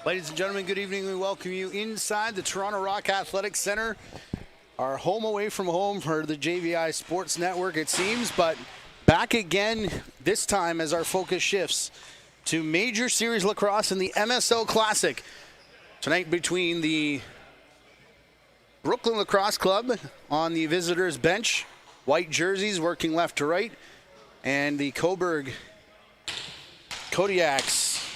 Ladies and gentlemen, good evening. We welcome you inside the Toronto Rock Athletic Center. Our home away from home for the JVI Sports Network, it seems, but back again this time as our focus shifts to Major Series Lacrosse and the MSL Classic. Tonight between the Brooklyn Lacrosse Club on the visitors bench, white jerseys working left to right, and the Cobourg Kodiaks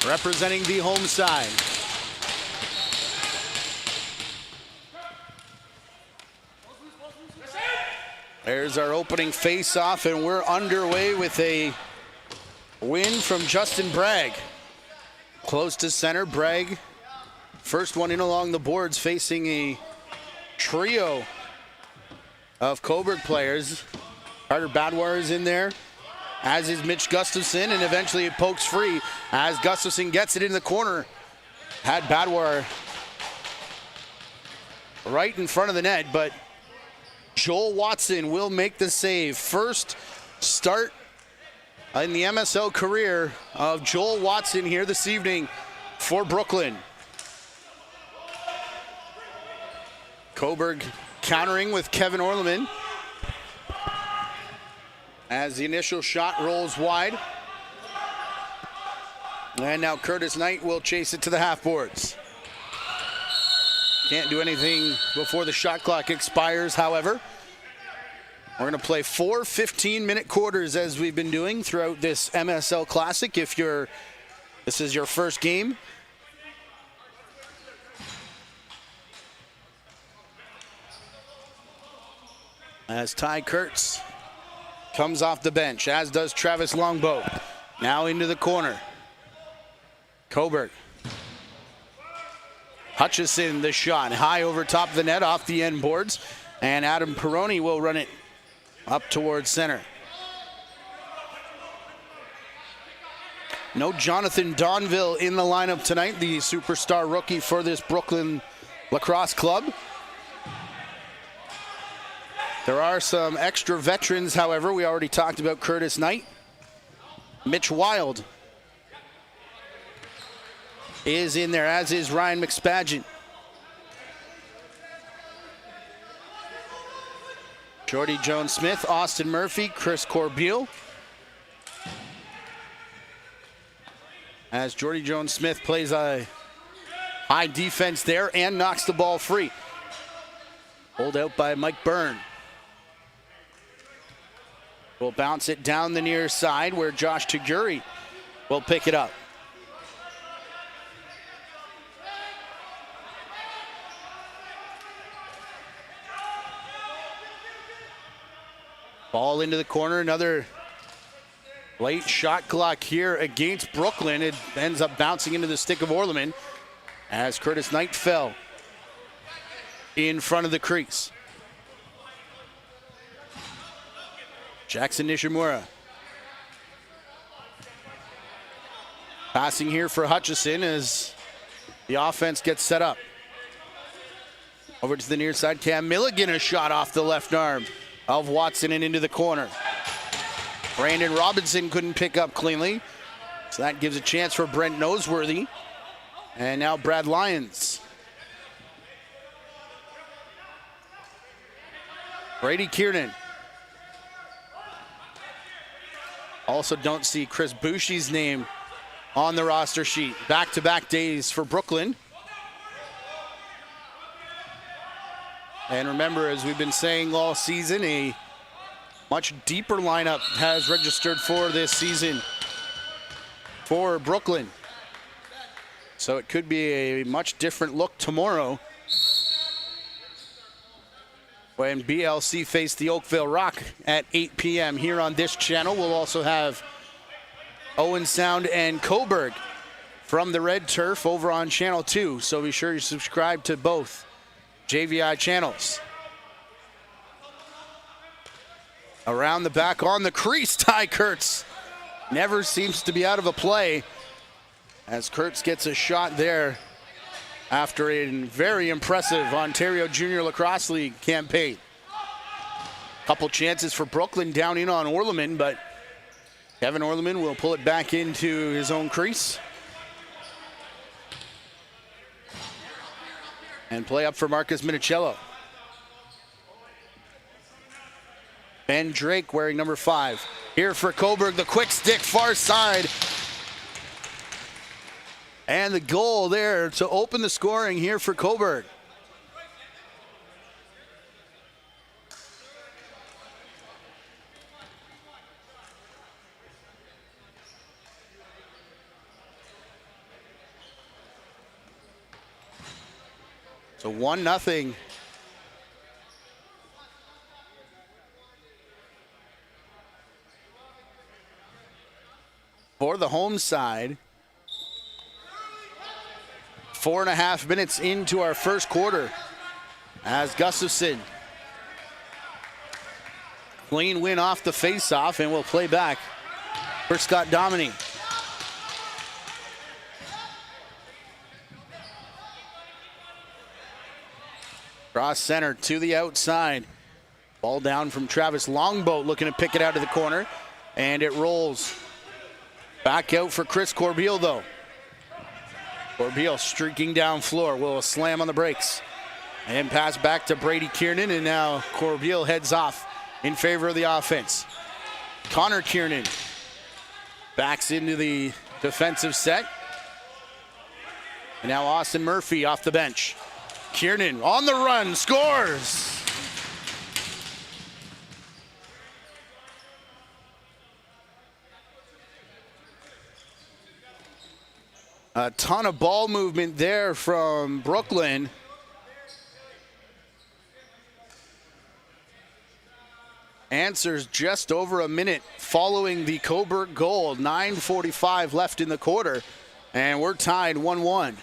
representing the home side. There's our opening face-off, and we're underway with a win from Justin Bragg. Close to center, Bragg, first one in along the boards, facing a trio of Coburg players. Carter Badwar is in there, as is Mitch Gustafson, and eventually it pokes free as Gustafson gets it in the corner. Had Badwar right in front of the net, but Joel Watson will make the save. First start in the MSL career of Joel Watson here this evening for Brooklyn. Coburg countering with Kevin Orleman as the initial shot rolls wide. And now Curtis Knight will chase it to the half boards. Can't do anything before the shot clock expires, however. We're going to play 4 15-minute quarters as we've been doing throughout this MSL Classic. If this is your first game, as Ty Kurtz comes off the bench, as does Travis Longbow. Now into the corner. Coburg. Hutchison, the shot high over top of the net off the end boards, and Adam Peroni will run it up towards center. No Jonathan Donville in the lineup tonight, the superstar rookie for this Brooklyn Lacrosse Club. There are some extra veterans, however. We already talked about Curtis Knight. Mitch Wild is in there, as is Ryan McSpadgett. Jordy Jones-Smith, Austin Murphy, Chris Corbeil. As Jordy Jones-Smith plays a high defense there and knocks the ball free. Pulled out by Mike Byrne. Will bounce it down the near side where Josh Taguri will pick it up. Ball into the corner, another late shot clock here against Brooklyn. It ends up bouncing into the stick of Orleman as Curtis Knight fell in front of the crease. Jackson Nishimura. Passing here for Hutchison as the offense gets set up. Over to the near side, Cam Milligan, a shot off the left arm of Watson and into the corner. Brandon Robinson couldn't pick up cleanly, so that gives a chance for Brent Noseworthy. And now Brad Lyons. Brady Kiernan. Also don't see Chris Bouchy's name on the roster sheet. Back-to-back days for Brooklyn. And remember, as we've been saying all season, a much deeper lineup has registered for this season for Brooklyn. So it could be a much different look tomorrow when BLC face the Oakville Rock at 8 p.m. here on this channel. We'll also have Owen Sound and Coburg from the Red Turf over on Channel 2. So be sure you subscribe to both JVI channels. Around the back on the crease, Ty Kurtz never seems to be out of a play as Kurtz gets a shot there after a very impressive Ontario Junior Lacrosse League campaign. Couple chances for Brooklyn down in on Orleman, but Kevin Orleman will pull it back into his own crease. And play up for Marcus Minicello. Ben Drake wearing number 5. Here for Coburg, the quick stick far side. And the goal there to open the scoring here for Coburg. So 1-0. For the home side. 4.5 minutes into our first quarter as Gustafson. Clean win off the face-off, and we'll play back for Scott Dominy. Cross center to the outside. Ball down from Travis Longboat, looking to pick it out of the corner, and it rolls. Back out for Chris Corbeil, though. Corbeil streaking down floor, will slam on the brakes. And pass back to Brady Kiernan, and now Corbeil heads off in favor of the offense. Connor Kiernan backs into the defensive set. And now Austin Murphy off the bench. Kiernan on the run, scores! A ton of ball movement there from Brooklyn. Answers just over a minute following the Coburg goal. 9:45 left in the quarter, and we're tied 1-1.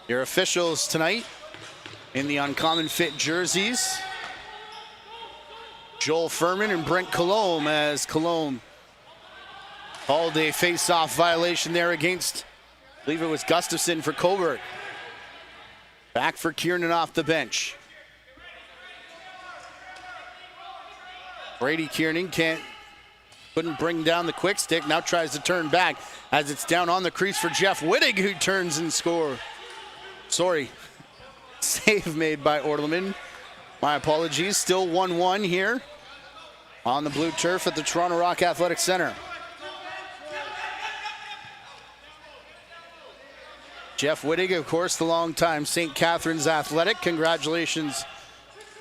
Your officials tonight in the uncommon fit jerseys. Joel Furman and Brent Colombe, as Colombe called a face-off violation there against, I believe it was Gustafson for Coburg. Back for Kiernan off the bench. Brady Kiernan couldn't bring down the quick stick, now tries to turn back as it's down on the crease for Jeff Wittig, who turns and scores. Sorry. Save made by Ortleman. My apologies. Still 1-1 here on the blue turf at the Toronto Rock Athletic Center. Jeff Wittig, of course, the longtime St. Catharines Athletic. Congratulations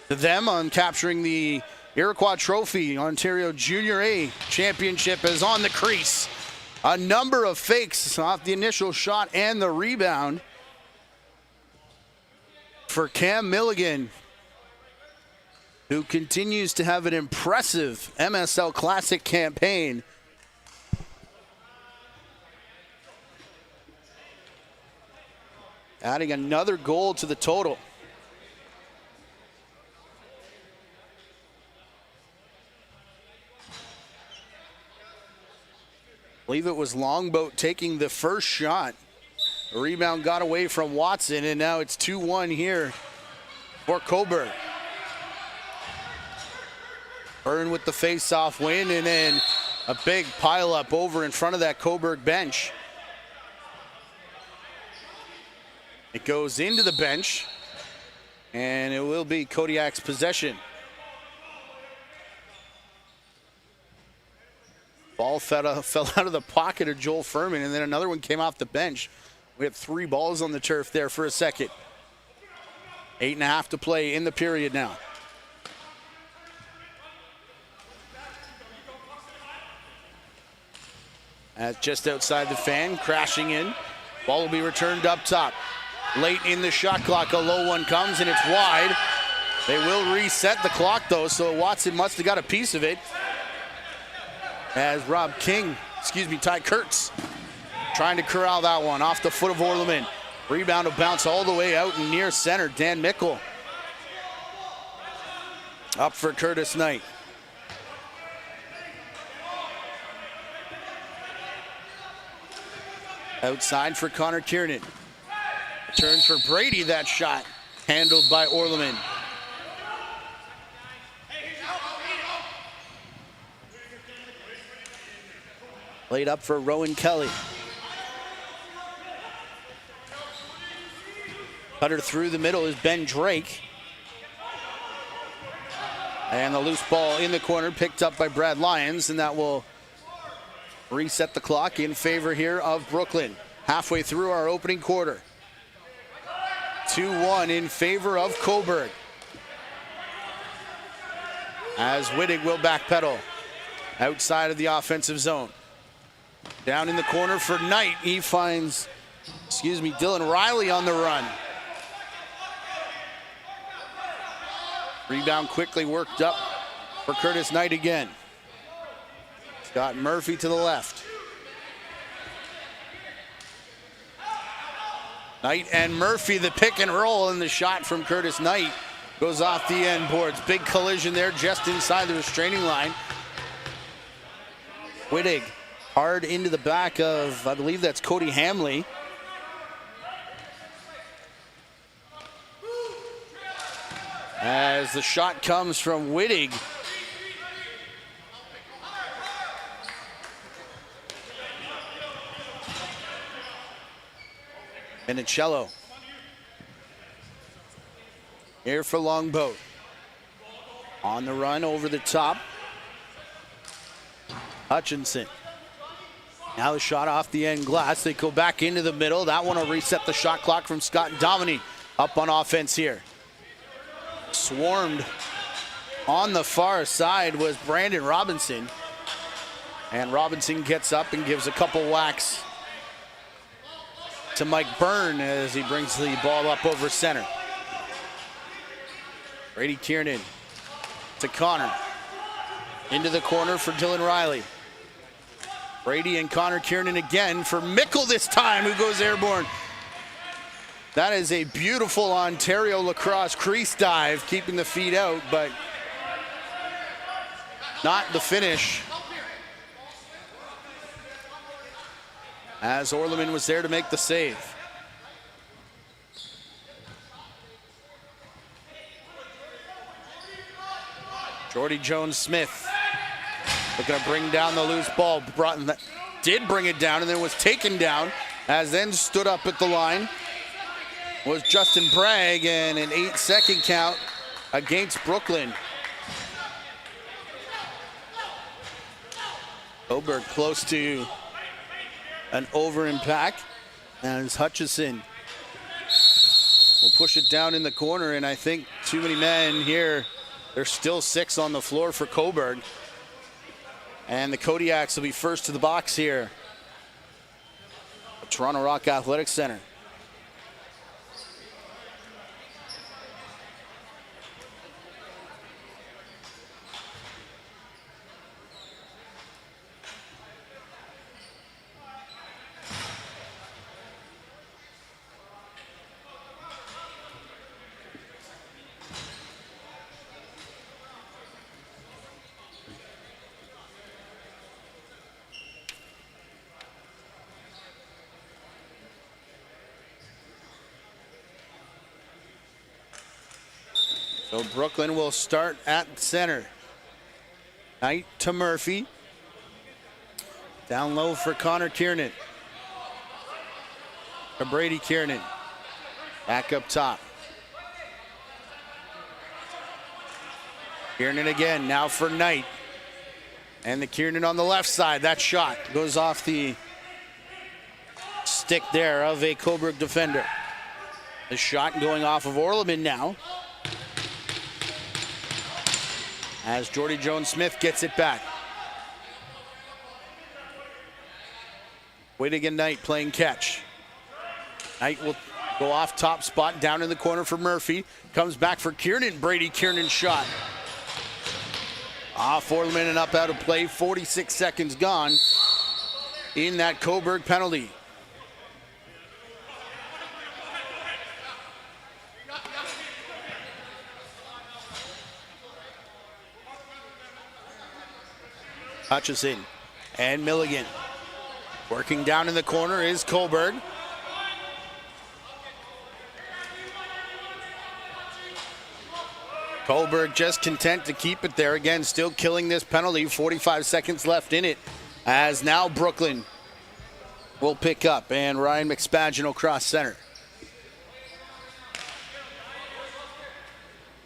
to them on capturing the Iroquois Trophy. Ontario Junior A Championship is on the crease. A number of fakes off the initial shot and the rebound for Cam Milligan, who continues to have an impressive MSL Classic campaign. Adding another goal to the total. I believe it was Longboat taking the first shot. The rebound got away from Watson, and now it's 2-1 here for Coburg. Byrne with the face-off win, and then a big pile-up over in front of that Coburg bench. It goes into the bench, and it will be Kodiak's possession. Ball fell out of the pocket of Joel Furman, and then another one came off the bench. We had 3 balls on the turf there for a second. 8.5 to play in the period now. Just outside the fan, crashing in. Ball will be returned up top. Late in the shot clock, a low one comes, and it's wide. They will reset the clock, though, so Watson must have got a piece of it. As Ty Kurtz trying to corral that one off the foot of Orleman. Rebound will bounce all the way out and near center. Dan Mickle up for Curtis Knight. Outside for Connor Kiernan. Turns for Brady, that shot handled by Orleman. Laid up for Rowan Kelly. Cutter through the middle is Ben Drake. And the loose ball in the corner picked up by Brad Lyons, and that will reset the clock in favor here of Brooklyn. Halfway through our opening quarter. 2-1 in favor of Coburg. As Wittig will backpedal outside of the offensive zone. Down in the corner for Knight. He finds, Dylan Riley on the run. Rebound quickly worked up for Curtis Knight again. Scott Murphy to the left. Knight and Murphy, the pick and roll, and the shot from Curtis Knight goes off the end boards. Big collision there just inside the restraining line. Wittig hard into the back of, I believe that's Cody Hamley. As the shot comes from Wittig. Minicello. Here for Longboat. On the run over the top. Hutchinson. Now the shot off the end glass. They go back into the middle. That one will reset the shot clock from Scott and Dominique. Up on offense here. Swarmed on the far side was Brandon Robinson. And Robinson gets up and gives a couple whacks to Mike Byrne as he brings the ball up over center. Brady Kiernan to Connor. Into the corner for Dylan Riley. Brady and Connor Kiernan again for Mickle this time, who goes airborne. That is a beautiful Ontario lacrosse crease dive, keeping the feet out, but not the finish. As Orleman was there to make the save. Jordy Jones-Smith looking to bring down the loose ball. Did bring it down and then was taken down, as then stood up at the line was Justin Bragg, and an 8-second count against Brooklyn. Coburg close to an over impact, as Hutchison will push it down in the corner, and I think too many men here. There's still 6 on the floor for Coburg. And the Kodiaks will be first to the box here at Toronto Rock Athletic Center. So Brooklyn will start at center. Knight to Murphy. Down low for Connor Kiernan. To Brady Kiernan. Back up top. Kiernan again, now for Knight. And the Kiernan on the left side. That shot goes off the stick there of a Coburg defender. The shot going off of Orleman now, as Jordy Jones-Smith gets it back. Wittig and Knight playing catch. Knight will go off top spot, down in the corner for Murphy. Comes back for Kiernan. Brady Kiernan shot. Off Orleman and up out of play. 46 seconds gone in that Coburg penalty. Hutchison and Milligan. Working down in the corner is Coburg. Coburg just content to keep it there. Again, still killing this penalty. 45 seconds left in it As now Brooklyn will pick up, and Ryan McSpadgen will cross center.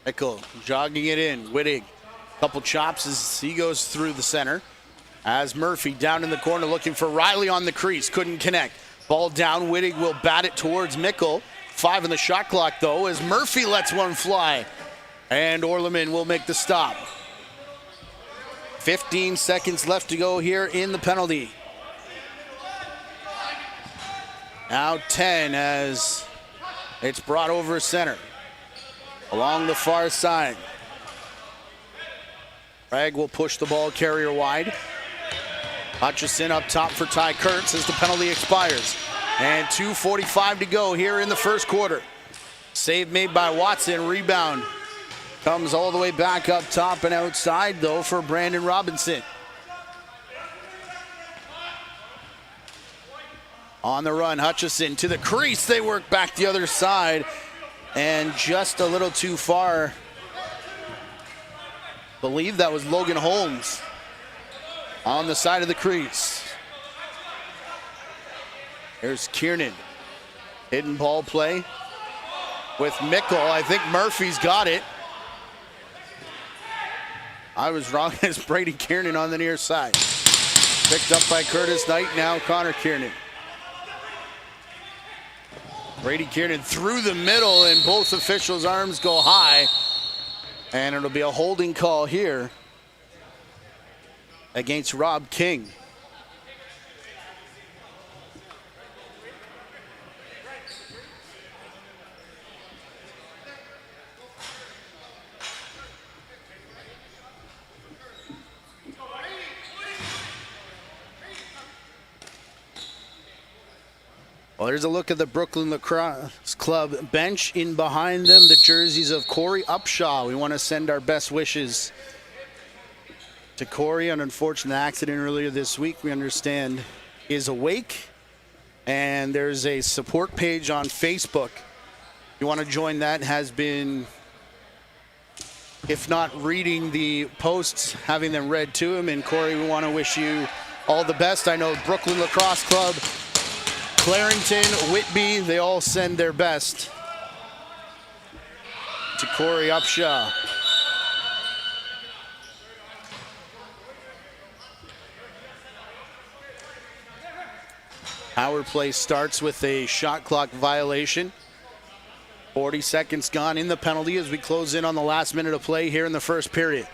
Mickle jogging it in. Wittig, couple chops as he goes through the center. As Murphy down in the corner looking for Riley on the crease. Couldn't connect. Ball down. Wittig will bat it towards Mickle. 5 on the shot clock, though, as Murphy lets one fly. And Orleman will make the stop. 15 seconds left to go here in the penalty. Now 10 as it's brought over center. Along the far side. Bragg will push the ball carrier wide. Hutchison up top for Ty Kurtz as the penalty expires. And 2:45 to go here in the first quarter. Save made by Watson. Rebound comes all the way back up top and outside, though, for Brandon Robinson. On the run, Hutchison to the crease. They work back the other side. And just a little too far. Believe that was Logan Holmes on the side of the crease. Here's Kiernan. Hidden ball play with Mickle. I think Murphy's got it. I was wrong. It's Brady Kiernan on the near side. Picked up by Curtis Knight, now Connor Kiernan. Brady Kiernan through the middle, and both officials' arms go high. And it'll be a holding call here against Rob King. Well, here's a look at the Brooklyn Lacrosse Club bench. In behind them, the jerseys of Corey Upshaw. We want to send our best wishes to Corey. An unfortunate accident earlier this week, we understand, is awake. And there's a support page on Facebook. You want to join that, has been, if not reading the posts, having them read to him. And Corey, we want to wish you all the best. I know Brooklyn Lacrosse Club, Clarington, Whitby, they all send their best to Corey Upshaw. Power play starts with a shot clock violation. 40 seconds gone in the penalty as we close in on the last minute of play here in the first period.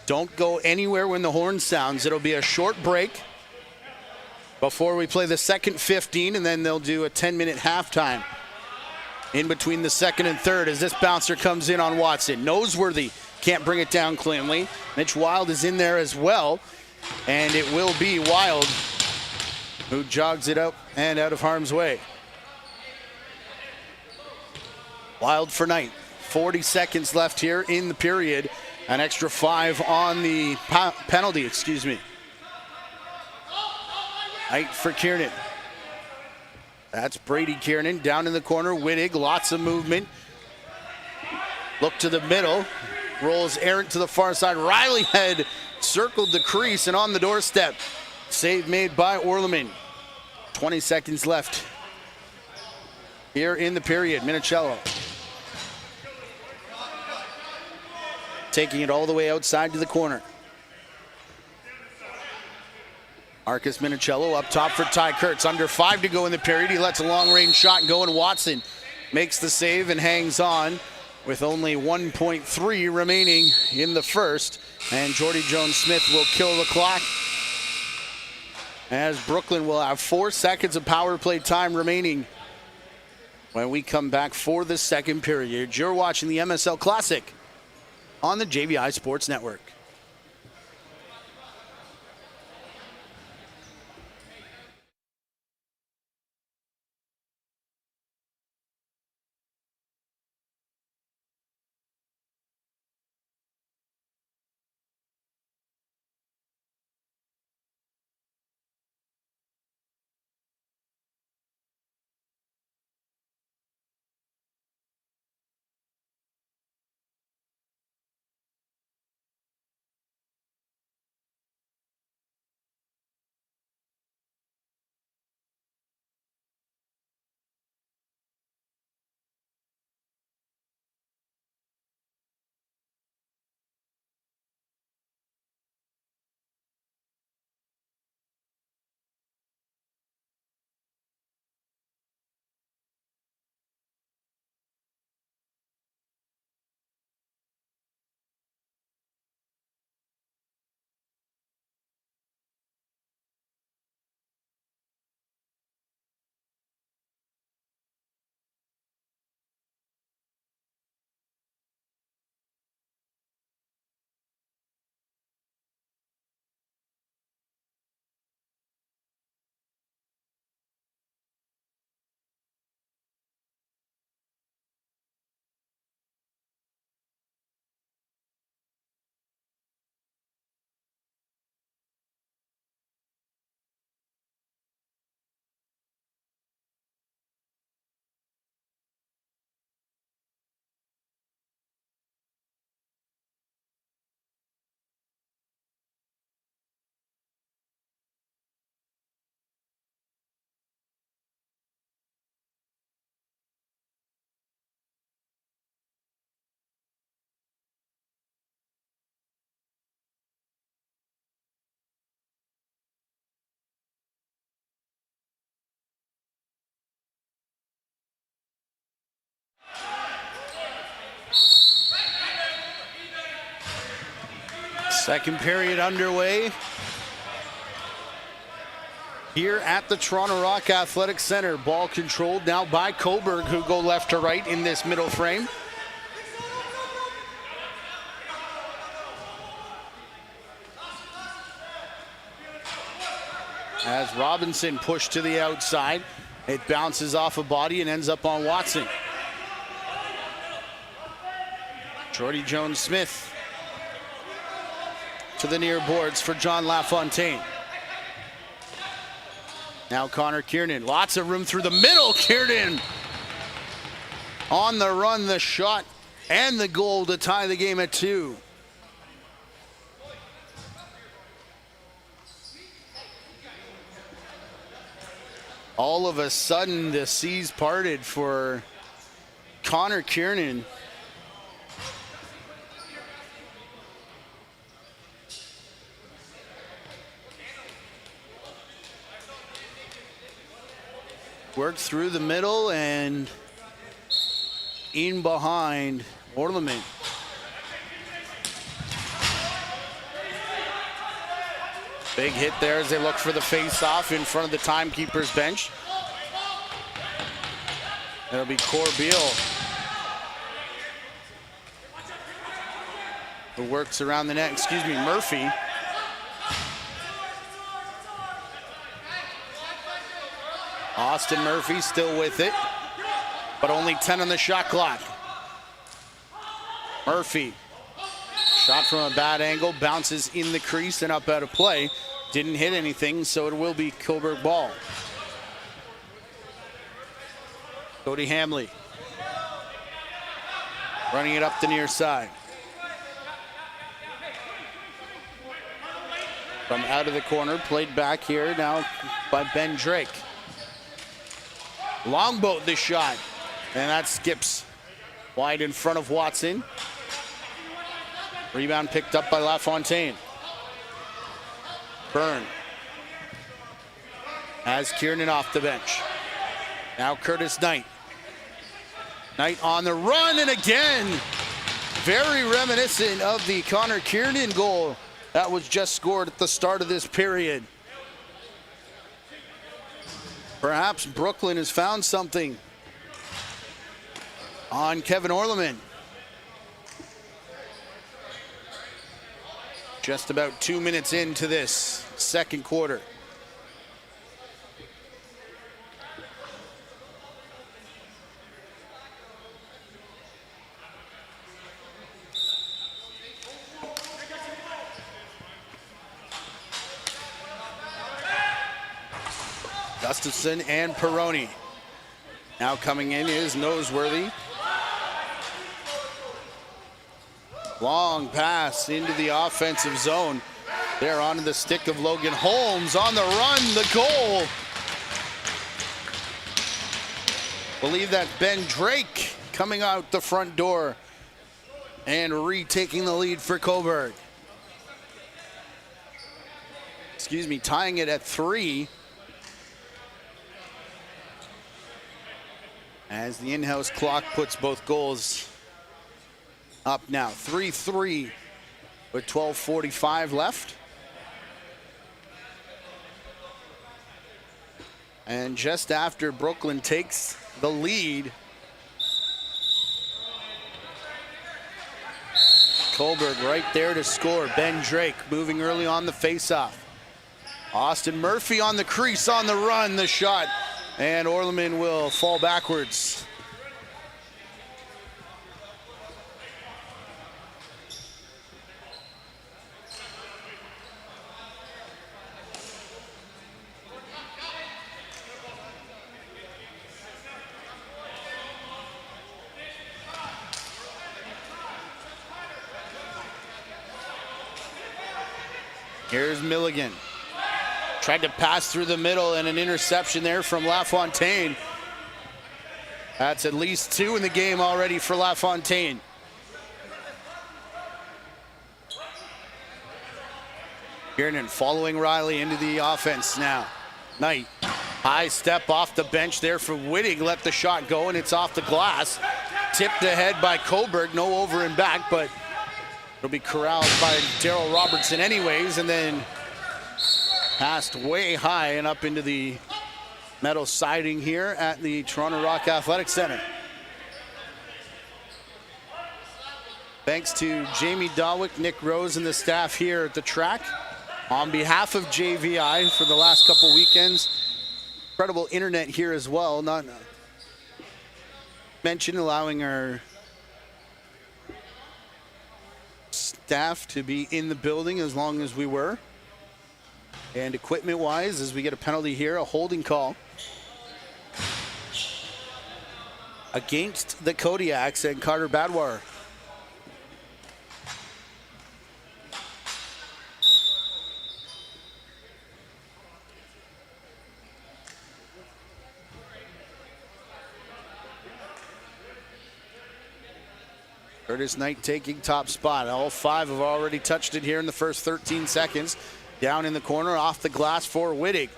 Don't go anywhere when the horn sounds. It'll be a short break before we play the second 15, and then they'll do a 10-minute halftime in between the second and third as this bouncer comes in on Watson. Noseworthy can't bring it down cleanly. Mitch Wild is in there as well, and it will be Wild who jogs it up and out of harm's way. Wild for Knight. 40 seconds left here in the period. An extra 5 on the penalty, excuse me. Knight for Kiernan. That's Brady Kiernan down in the corner. Wittig, lots of movement. Look to the middle. Rolls errant to the far side. Riley had circled the crease and on the doorstep. Save made by Orleman. 20 seconds left here in the period. Minicello taking it all the way outside to the corner. Marcus Minicello up top for Ty Kurtz. Under 5 to go in the period. He lets a long-range shot go, and Watson makes the save and hangs on with only 1.3 remaining in the first. And Jordy Jones-Smith will kill the clock as Brooklyn will have 4 seconds of power play time remaining when we come back for the second period. You're watching the MSL Classic on the JVI Sports Network. Second period underway here at the Toronto Rock Athletic Center. Ball controlled now by Coburg, who go left to right in this middle frame. As Robinson pushed to the outside, it bounces off a body and ends up on Watson. Jordy Jones-Smith to the near boards for John LaFontaine. Now Connor Kiernan, lots of room through the middle. Kiernan on the run, the shot and the goal to tie the game at 2. All of a sudden, the seas parted for Connor Kiernan. Worked through the middle and in behind Orleman. Big hit there as they look for the face-off in front of the timekeeper's bench. It'll be Corbeil who works around the net. Murphy. Austin Murphy still with it, but only 10 on the shot clock. Murphy. Shot from a bad angle, bounces in the crease and up out of play. Didn't hit anything, so it will be Coburg ball. Cody Hamley running it up the near side. From out of the corner, played back here now by Ben Drake. Longboat this shot, and that skips wide in front of Watson. Rebound picked up by LaFontaine. Byrne has Kiernan off the bench. Now Curtis Knight. Knight on the run, and again, very reminiscent of the Connor Kiernan goal that was just scored at the start of this period. Perhaps Brooklyn has found something on Kevin Orleman. Just about 2 minutes into this second quarter. Gustafson and Peroni. Now coming in is Noseworthy. Long pass into the offensive zone. There onto the stick of Logan Holmes. On the run, the goal. Believe that Ben Drake coming out the front door and retaking the lead for Coburg. Tying it at 3. As the in-house clock puts both goals up now. 3-3 with 12:45 left. And just after Brooklyn takes the lead, Coburg right there to score. Ben Drake moving early on the faceoff. Austin Murphy on the crease, on the run, the shot. And Orleman will fall backwards. Here's Milligan. Tried to pass through the middle and an interception there from LaFontaine. That's at least 2 in the game already for LaFontaine. Kiernan following Riley into the offense now. Knight, high step off the bench there for Whitting. Let the shot go and it's off the glass. Tipped ahead by Coburg, no over and back, but It'll be corralled by Daryl Robertson anyways, and then passed way high and up into the metal siding here at the Toronto Rock Athletic Center. Thanks to Jamie Dawick, Nick Rose, and the staff here at the track. On behalf of JVI for the last couple weekends, incredible internet here as well. Not mention allowing our staff to be in the building as long as we were. And equipment-wise, as we get a penalty here, a holding call against the Kodiaks and Carter Badwar. Curtis Knight taking top spot. All five have already touched it here in the first 13 seconds. Down in the corner, off the glass for Wittig.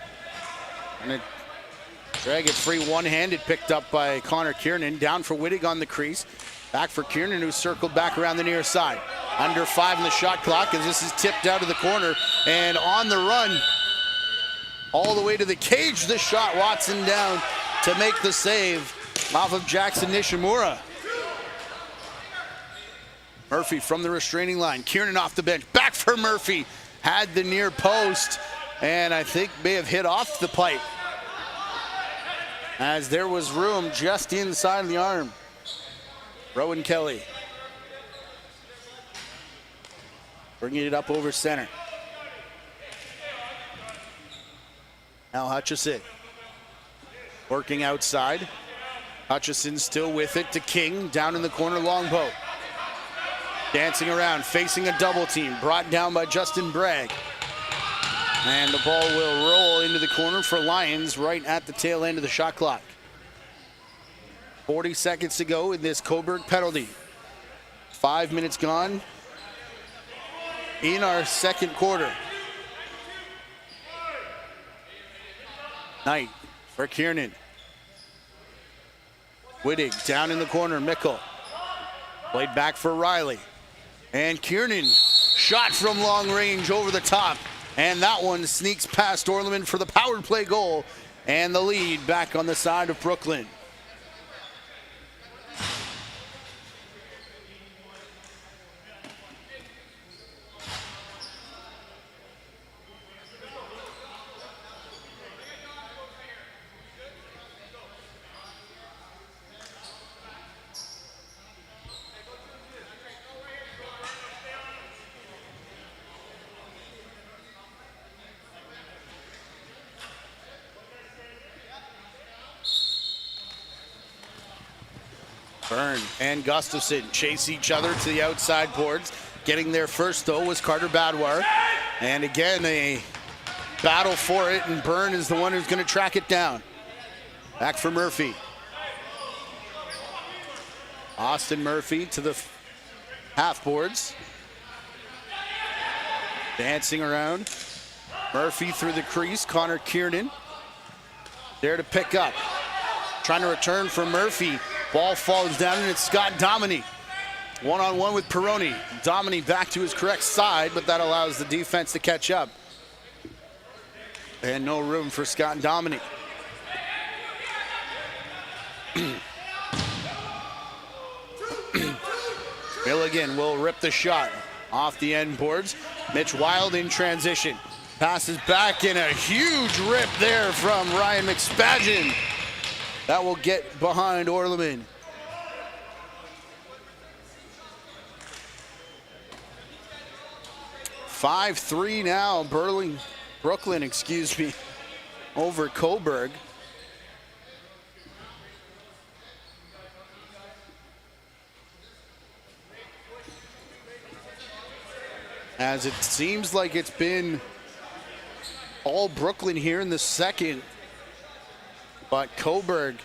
And it drag it free one-handed, picked up by Connor Kiernan. Down for Wittig on the crease. Back for Kiernan, who circled back around the near side. Under 5 in the shot clock as this is tipped out of the corner. And on the run, all the way to the cage, the shot. Watson down to make the save off of Jackson Nishimura. Murphy from the restraining line. Kiernan off the bench. Back for Murphy. Had the near post, and I think may have hit off the pipe, as there was room just inside the arm. Rowan Kelly bringing it up over center. Now Hutchison working outside. Hutchison still with it to King, down in the corner, Longboat. Dancing around, facing a double team, brought down by Justin Bragg. And the ball will roll into the corner for Lions right at the tail end of the shot clock. 40 seconds to go in this Coburg penalty. 5 minutes gone in our second quarter. Knight for Kiernan. Wittig down in the corner, Mickle. Played back for Riley. And Kiernan shot from long range over the top. And that one sneaks past Orleman for the power play goal. And the lead back on the side of Brooklyn. Byrne and Gustafson chase each other to the outside boards. Getting there first, though, was Carter Badwar. And again, a battle for it, and Byrne is the one who's going to track it down. Back for Murphy. Austin Murphy to the half boards. Dancing around. Murphy through the crease. Connor Kiernan there to pick up. Trying to return for Murphy. Ball falls down, and it's Scott Dominy. One-on-one with Peroni. Dominy back to his correct side, but that allows the defense to catch up. And no room for Scott Dominy. Milligan will rip the shot off the end boards. Mitch Wild in transition. Passes back, in a huge rip there from Ryan McSpadgen. That will get behind Orleman. (5-3) now, Brooklyn, over Coburg. As it seems like it's been all Brooklyn here in the second. But Coburg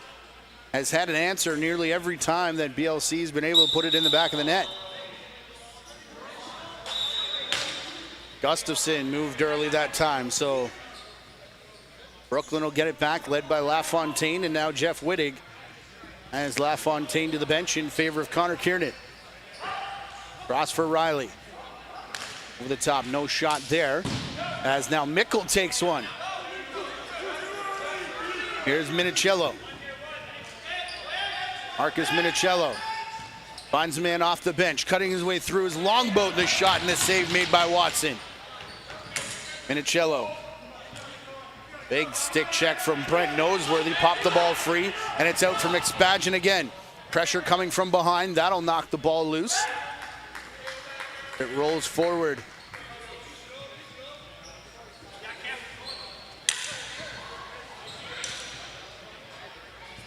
has had an answer nearly every time that BLC has been able to put it in the back of the net. Gustafson moved early that time, so Brooklyn will get it back, led by LaFontaine, and now Jeff Wittig as LaFontaine to the bench in favor of Connor Kiernan. Cross for Riley. Over the top, no shot there. As now Mickle takes one. Here's Minicello. Marcus Minicello finds a man off the bench, cutting his way through his longboat. The shot and the save made by Watson. Minicello. Big stick check from Brent Noseworthy. Popped the ball free, and it's out for McSpadgen again. Pressure coming from behind. That'll knock the ball loose. It rolls forward.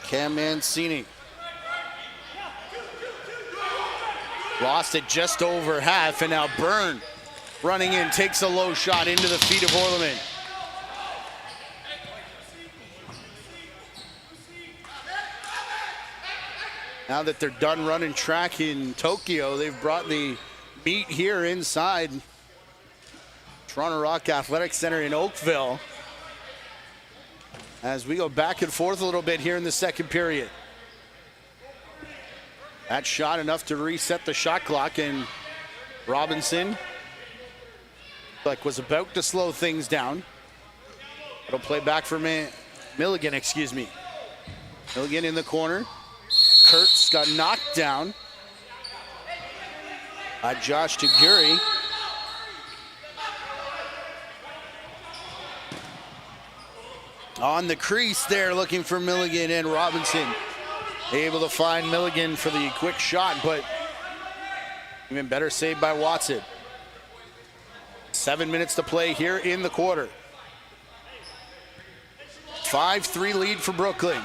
Cam Mancini. Lost it just over half, and now Byrne running in, takes a low shot into the feet of Orleman. Now that they're done running track in Tokyo, they've brought the meet here inside Toronto Rock Athletic Center in Oakville as we go back and forth a little bit here in the second period. That shot enough to reset the shot clock, and Robinson was about to slow things down. It'll play back for Milligan, excuse me. Milligan in the corner. Kurtz got knocked down by Josh Taguri. On the crease there, looking for Milligan, and Robinson able to find Milligan for the quick shot, but even better save by Watson. 7 minutes to play here in the quarter. 5-3 lead for Brooklyn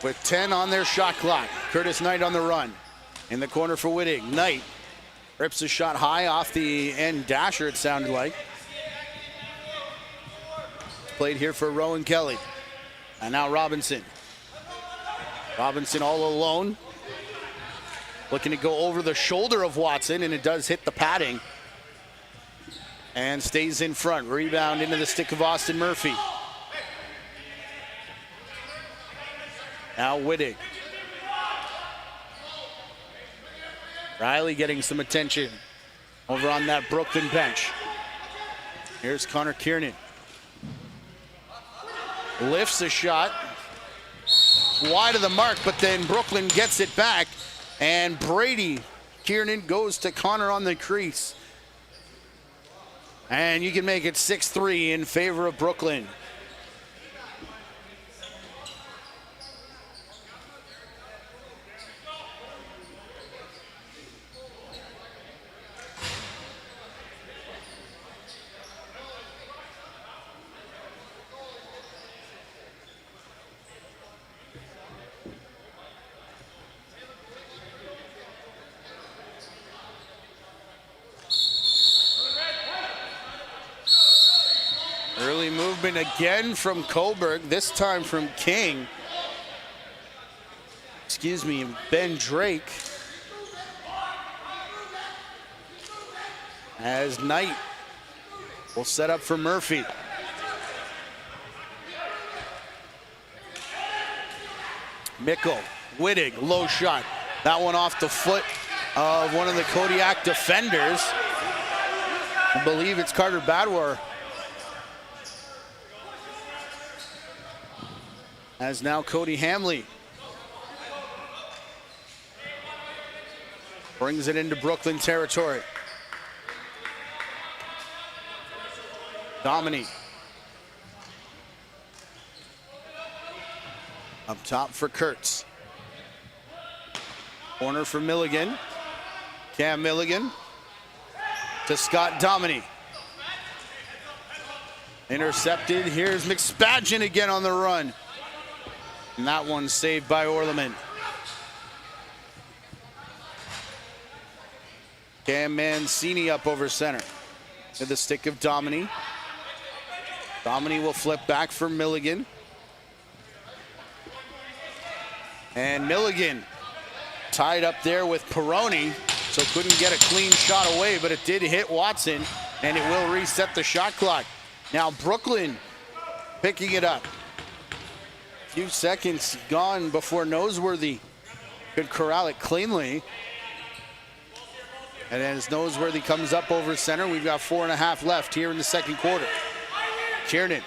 with 10 on their shot clock. Curtis Knight on the run. In the corner for Whitting. Knight rips a shot high off the end dasher, it sounded like. Played here for Rowan Kelly. And now Robinson. Robinson all alone. Looking to go over the shoulder of Watson, and it does hit the padding. And stays in front. Rebound into the stick of Austin Murphy. Now Whitting. Riley getting some attention over on that Brooklyn bench. Here's Connor Kiernan. Lifts a shot. Wide of the mark, but then Brooklyn gets it back. And Brady Kiernan goes to Connor on the crease. And you can make it 6-3 in favor of Brooklyn. Early movement again from Coburg, this time from King. Excuse me, Ben Drake. As Knight will set up for Murphy. Mickle, Whitting, low shot. That one off the foot of one of the Kodiak defenders. I believe it's Carter Badwar. As now Cody Hamley brings it into Brooklyn territory. Domini up top for Kurtz. Corner for Milligan. Cam Milligan to Scott Domini. Intercepted. Here's McSpadgen again on the run. And that one saved by Orleman. Cam Mancini up over center. To the stick of Domini. Domini will flip back for Milligan. And Milligan tied up there with Peroni, so couldn't get a clean shot away, but it did hit Watson, and it will reset the shot clock. Now Brooklyn picking it up. Few seconds gone before Noseworthy could corral it cleanly. And as Noseworthy comes up over center, we've got 4.5 left here in the second quarter. Kiernan.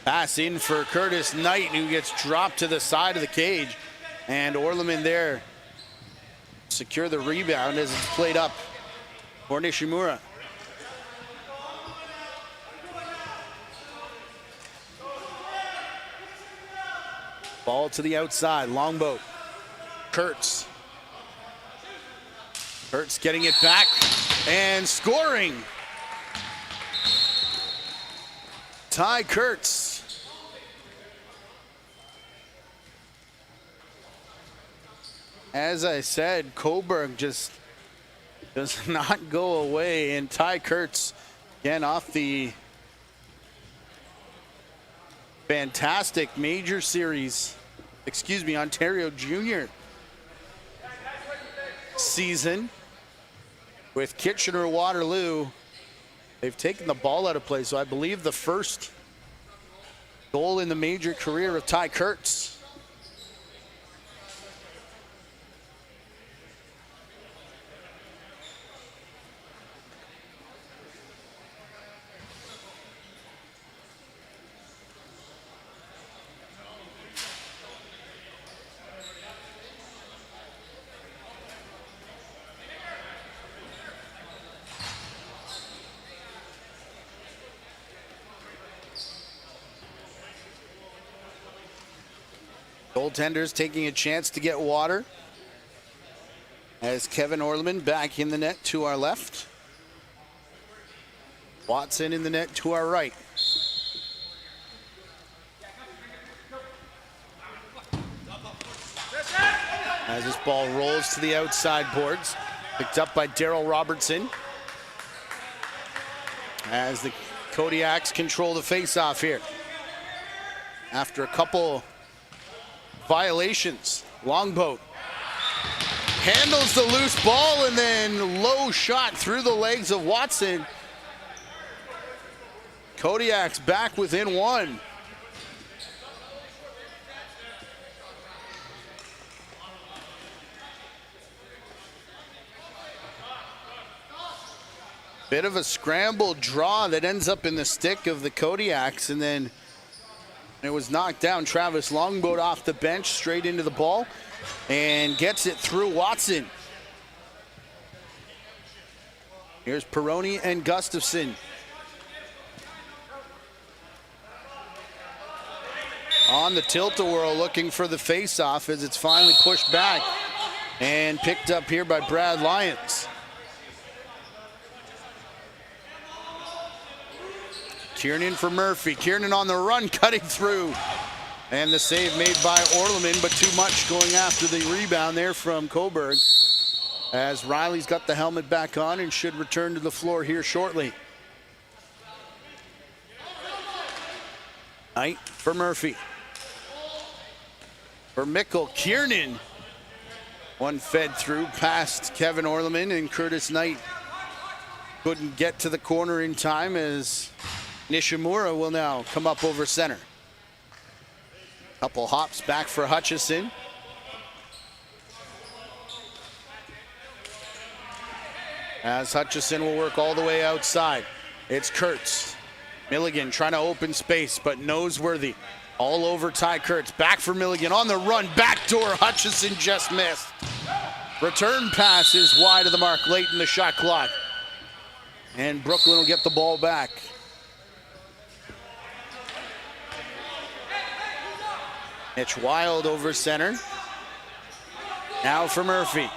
Pass in for Curtis Knight, who gets dropped to the side of the cage. And Orleman there secure the rebound as it's played up for Nishimura. Ball to the outside, Longboat. Kurtz. Kurtz getting it back and scoring. Ty Kurtz. As I said, Coburg just does not go away, and Ty Kurtz again off the fantastic major series, Ontario Junior season with Kitchener-Waterloo. They've taken the ball out of play, so I believe the first goal in the major career of Ty Kurtz. Goaltenders taking a chance to get water as Kevin Orleman back in the net to our left. Watson in the net to our right. As this ball rolls to the outside boards, picked up by Daryl Robertson. As the Kodiaks control the face-off here. After a couple violations, Longboat handles the loose ball and then low shot through the legs of Watson. Kodiaks back within one. Bit of a scrambled draw that ends up in the stick of the Kodiaks, and then it was knocked down. Travis Longboat off the bench straight into the ball and gets it through Watson. Here's Peroni and Gustafson. On the tilt-a-whirl looking for the face-off as it's finally pushed back and picked up here by Brad Lyons. Kiernan for Murphy. Kiernan on the run, cutting through. And the save made by Orleman, but too much going after the rebound there from Coburg. As Riley's got the helmet back on and should return to the floor here shortly. Knight for Murphy. For Mickle, Kiernan. One fed through past Kevin Orleman, and Curtis Knight couldn't get to the corner in time as Nishimura will now come up over center. Couple hops back for Hutchison. As Hutchison will work all the way outside. It's Kurtz. Milligan trying to open space, but Noseworthy all over Ty Kurtz. Back for Milligan on the run. Backdoor. Hutchison just missed. Return pass is wide of the mark late in the shot clock. And Brooklyn will get the ball back. Mitch Wild over center. Now for Murphy.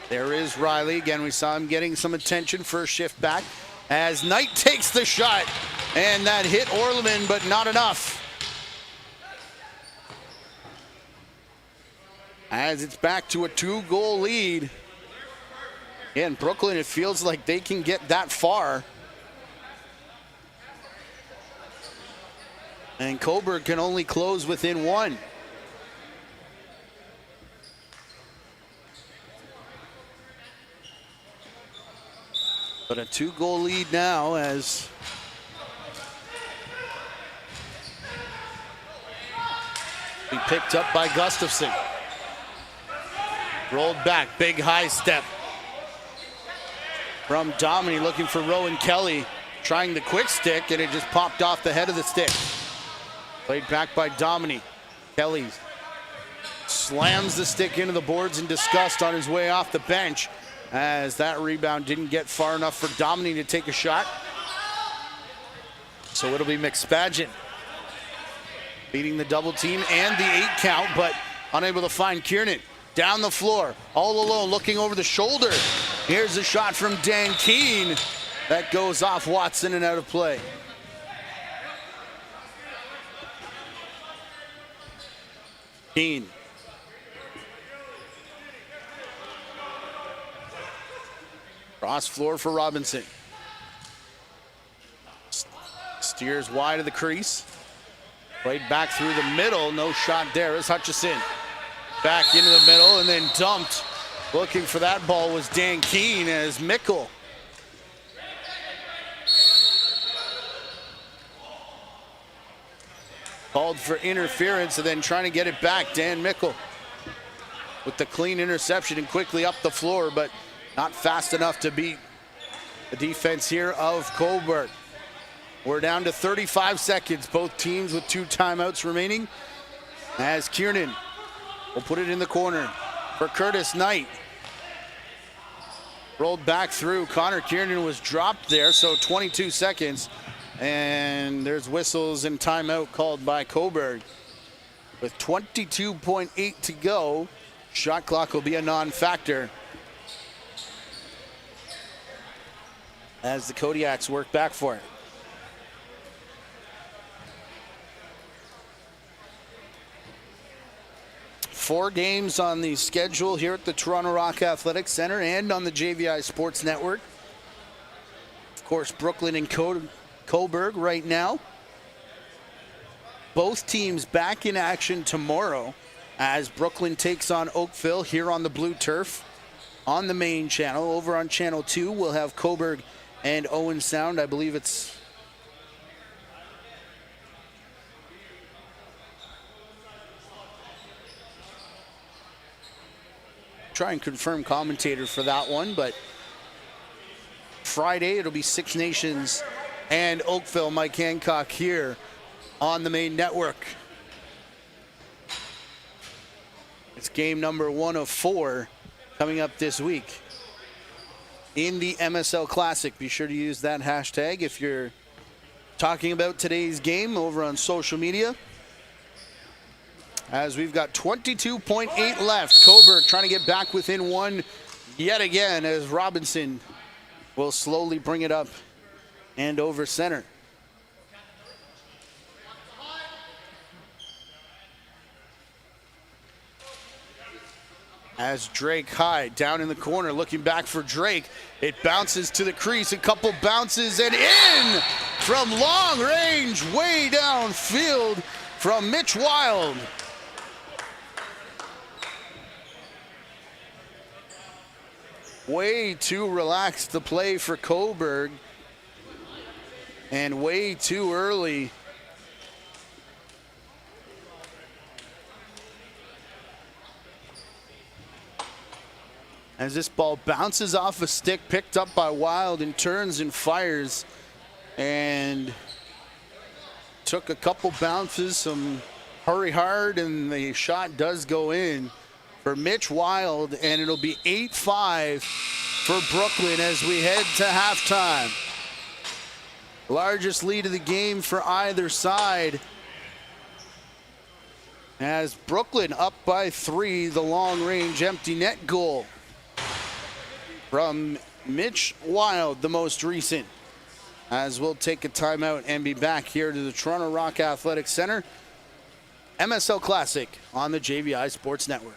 There is Riley. Again, we saw him getting some attention. First shift back as Knight takes the shot. And that hit Orleman, but not enough. As it's back to a 2-goal lead. In Brooklyn, it feels like they can get that far. And Coburg can only close within one. But a 2-goal lead now as He picked up by Gustafson. Rolled back, big high step from Domini, looking for Rowan Kelly, trying the quick stick, and it just popped off the head of the stick. Played back by Domini. Kelly slams the stick into the boards in disgust on his way off the bench, as that rebound didn't get far enough for Domini to take a shot. So it'll be McSpadgen beating the double team and the 8 count, but unable to find Kiernan. Down the floor, all alone, looking over the shoulder. Here's a shot from Dan Keene. That goes off Watson and out of play. Keene. Cross floor for Robinson. Steers wide of the crease. Played back through the middle. No shot there as Hutchison. Back into the middle and then dumped. Looking for that ball was Dan Keene as Mickle. Called for interference and then trying to get it back. Dan Mickle with the clean interception and quickly up the floor, but not fast enough to beat the defense here of Coburg. We're down to 35 seconds, both teams with 2 timeouts remaining. As Kiernan will put it in the corner for Curtis Knight. Rolled back through. Connor Kiernan was dropped there, so 22 seconds. And there's whistles and timeout called by Coburg. With 22.8 to go, shot clock will be a non-factor as the Kodiaks work back for it. Four games on the schedule here at the Toronto Rock Athletic Center and on the JVI Sports Network. Of course, Brooklyn and Coburg right now. Both teams back in action tomorrow as Brooklyn takes on Oakville here on the blue turf on the main channel. Over on channel 2, we'll have Coburg and Owen Sound. I believe it's try and confirm commentator for that one, but Friday it'll be Six Nations and Oakville. Mike Hancock here on the main network. It's game number 1 of 4 coming up this week in the MSL Classic. Be sure to use that hashtag if you're talking about today's game over on social media. As we've got 22.8 left. Coburg trying to get back within 1 yet again as Robinson will slowly bring it up and over center. As Drake high down in the corner looking back for Drake. It bounces to the crease, a couple bounces and in from long range, way downfield from Mitch Wild. Way too relaxed the play for Coburg and way too early. As this ball bounces off a stick picked up by Wild and turns and fires and took a couple bounces, some hurry hard, and the shot does go in for Mitch Wild, and it'll be 8-5 for Brooklyn as we head to halftime. Largest lead of the game for either side. As Brooklyn up by 3, the long-range empty net goal from Mitch Wild, the most recent. As we'll take a timeout and be back here to the Toronto Rock Athletic Center. MSL Classic on the JVI Sports Network.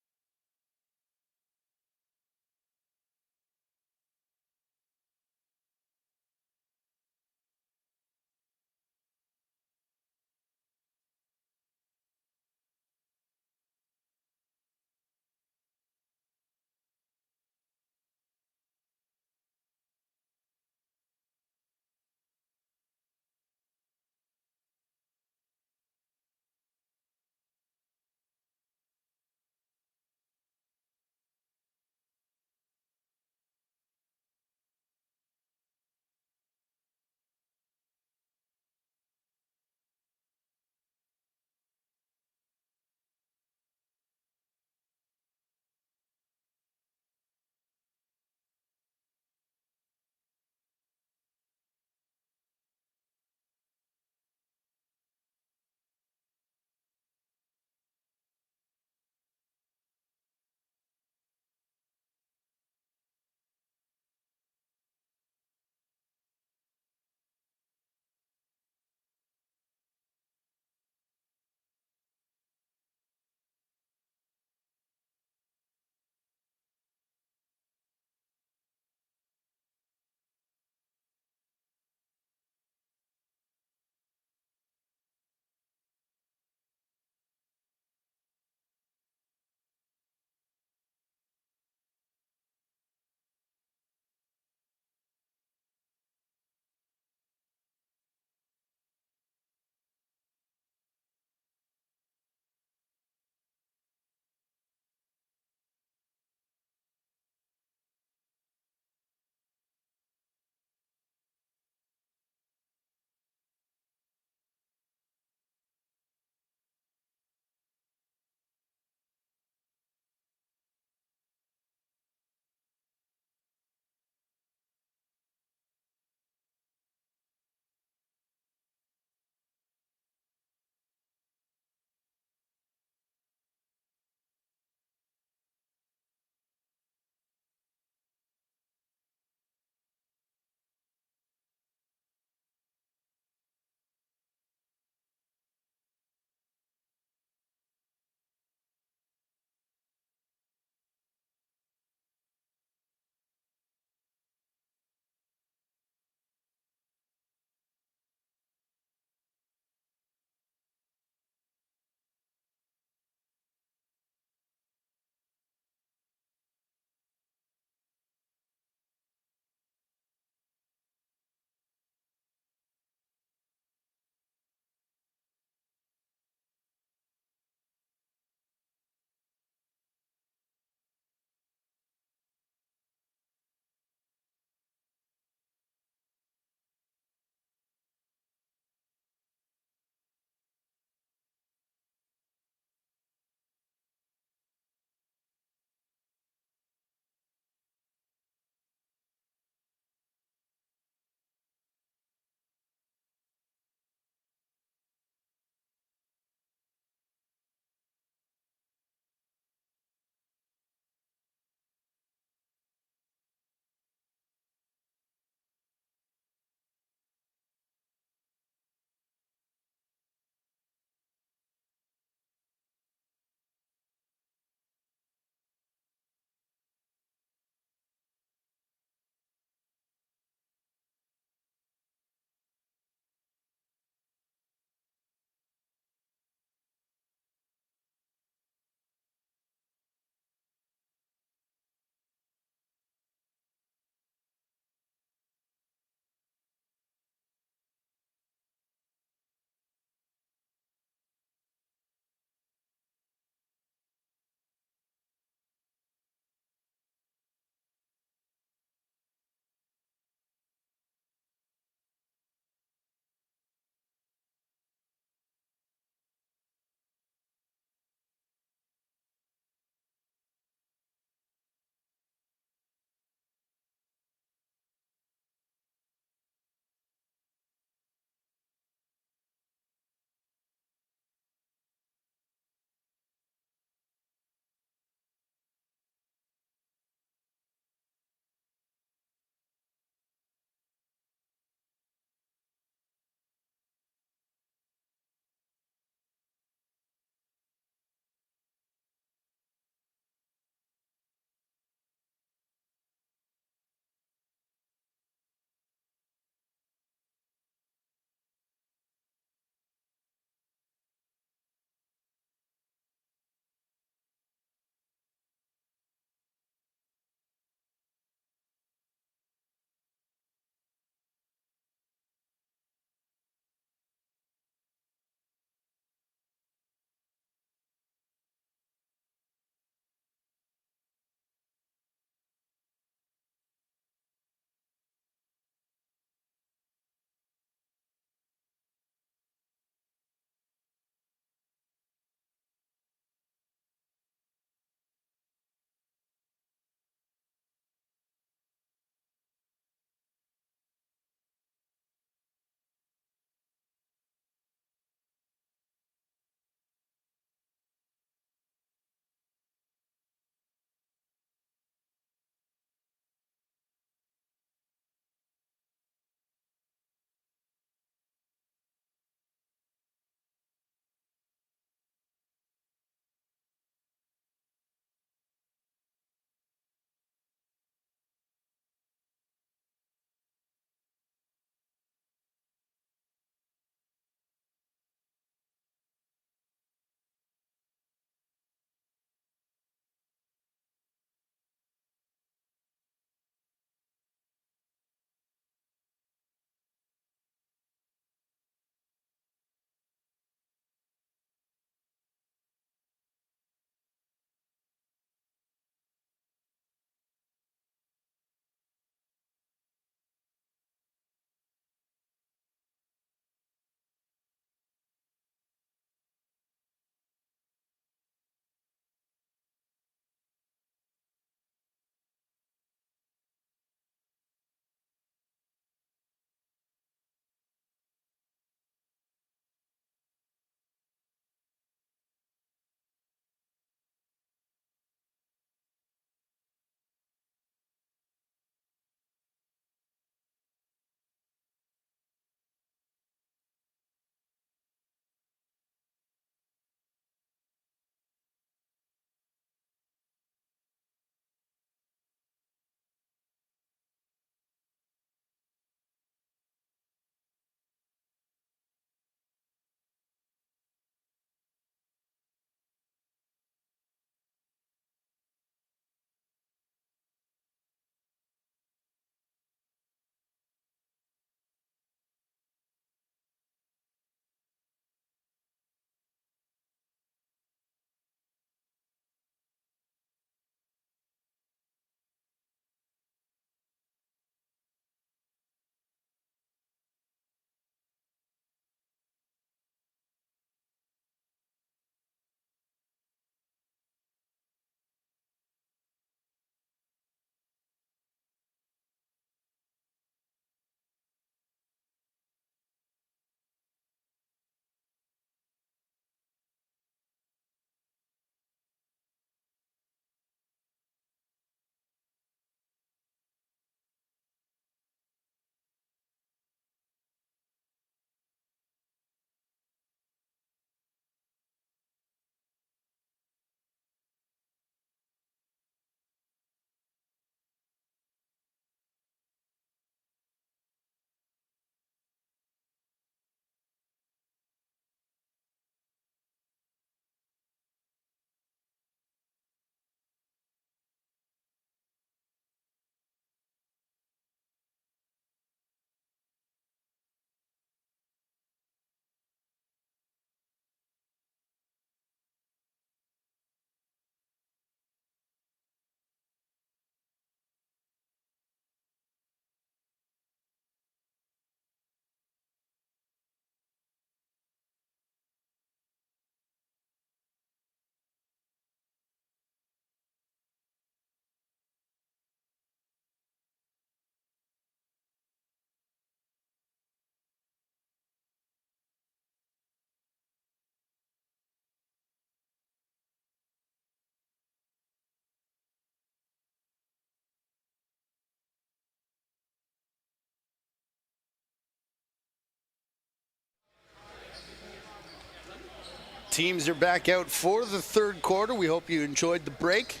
teams are back out for the third quarter. We hope you enjoyed the break.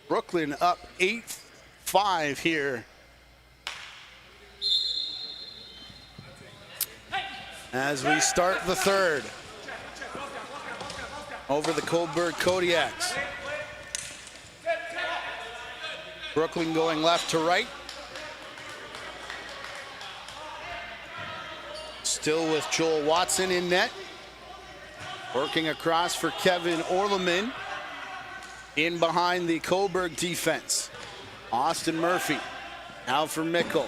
Brooklyn up 8-5 here as we start the third. Over the Cobourg Kodiaks. Brooklyn going left to right. Still with Joel Watson in net. Working across for Kevin Orleman. In behind the Coburg defense. Austin Murphy. Now for Mickle.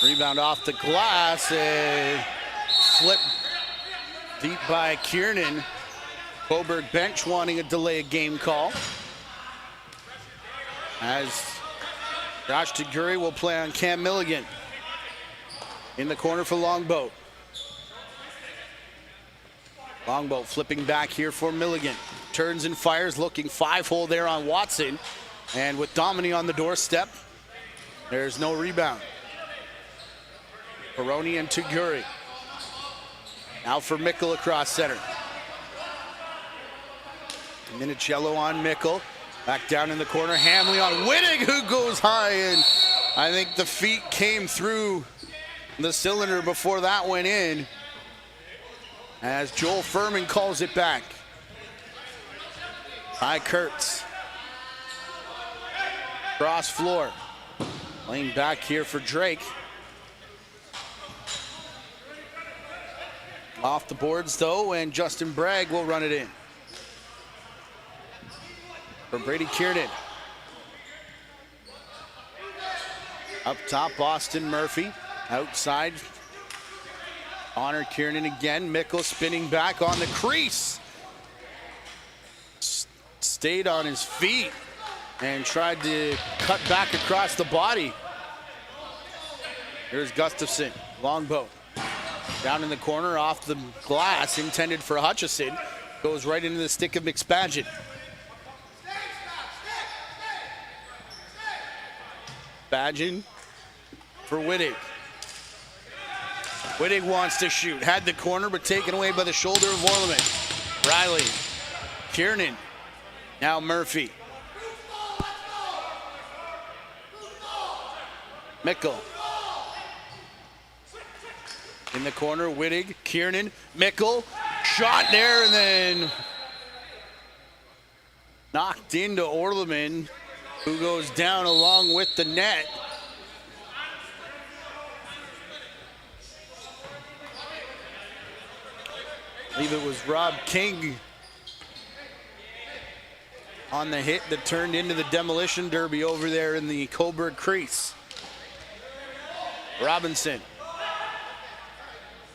Rebound off the glass. A flip deep by Kiernan. Coburg bench wanting a delay of game call. As Josh Taguri will play on Cam Milligan. In the corner for Longboat. Longboat flipping back here for Milligan. Turns and fires, looking 5-hole there on Watson. And with Domini on the doorstep, there's no rebound. Peroni and Taguri. Now for Mickle across center. Minicello on Mickle. Back down in the corner. Hamley on Wittig, who goes high. And I think the feet came through the cylinder before that went in. As Joel Furman calls it back. By Kurtz. Cross floor. Playing back here for Drake. Off the boards though, and Justin Bragg will run it in. For Brady Kiernan. Up top, Austin Murphy. Outside, Honor Kiernan again. Mickle spinning back on the crease. Stayed on his feet and tried to cut back across the body. Here's Gustafson, Longboat. Down in the corner, off the glass, intended for Hutchison. Goes right into the stick of McSpadgett. Badgin for Wittig. Wittig wants to shoot. Had the corner, but taken away by the shoulder of Orleman. Riley. Kiernan. Now Murphy. Mickle. In the corner, Wittig, Kiernan, Mickle. Shot there and then knocked into Orleman, who goes down along with the net. I believe it was Rob King on the hit that turned into the demolition derby over there in the Coburg crease. Robinson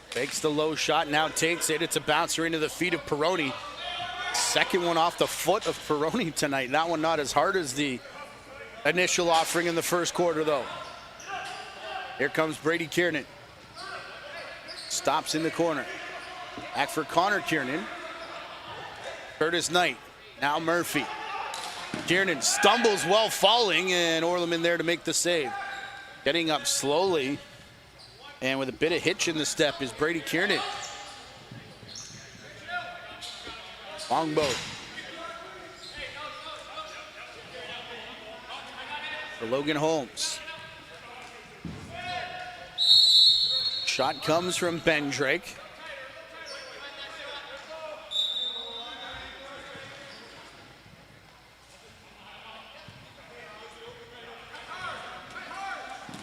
fakes the low shot, now takes it. It's a bouncer into the feet of Peroni. Second one off the foot of Peroni tonight. That one not as hard as the initial offering in the first quarter though. Here comes Brady Kiernan. Stops in the corner. Back for Connor Kiernan. Curtis Knight. Now Murphy. Kiernan stumbles while falling, and Orleman there to make the save. Getting up slowly, and with a bit of hitch in the step is Brady Kiernan. Longboat. For Logan Holmes. Shot comes from Ben Drake.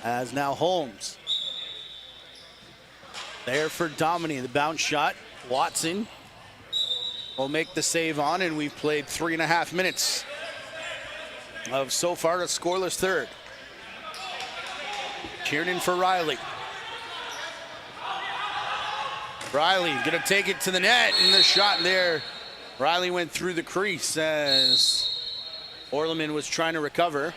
As now Holmes. There for Domini, the bounce shot. Watson will make the save on, and we've played 3.5 minutes of so far a scoreless third. Kiernan for Riley. Riley gonna take it to the net, and the shot there. Riley went through the crease as Orleman was trying to recover.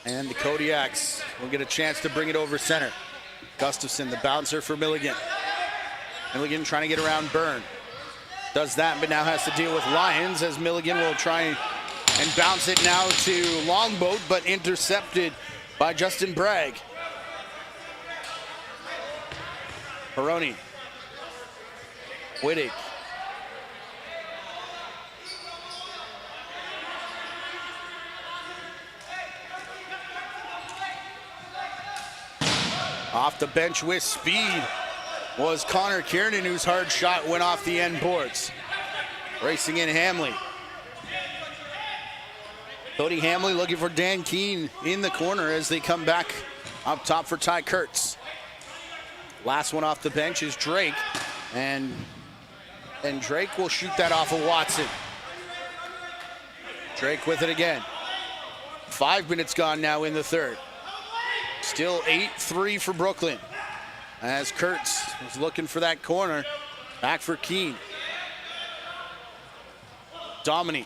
And the Kodiaks will get a chance to bring it over center. Gustafson, the bouncer for Milligan. Milligan trying to get around Byrne. Does that, but now has to deal with Lyons as Milligan will try and bounce it now to Longboat, but intercepted by Justin Bragg. Peroni. Wittig. Off the bench with speed was Connor Kiernan, whose hard shot went off the end boards. Racing in Hamley. Cody Hamley looking for Dan Keene in the corner as they come back up top for Ty Kurtz. Last one off the bench is Drake, and Drake will shoot that off of Watson. Drake with it again. 5 minutes gone now in the third. Still 8-3 for Brooklyn as Kurtz is looking for that corner. Back for Keene. Domini.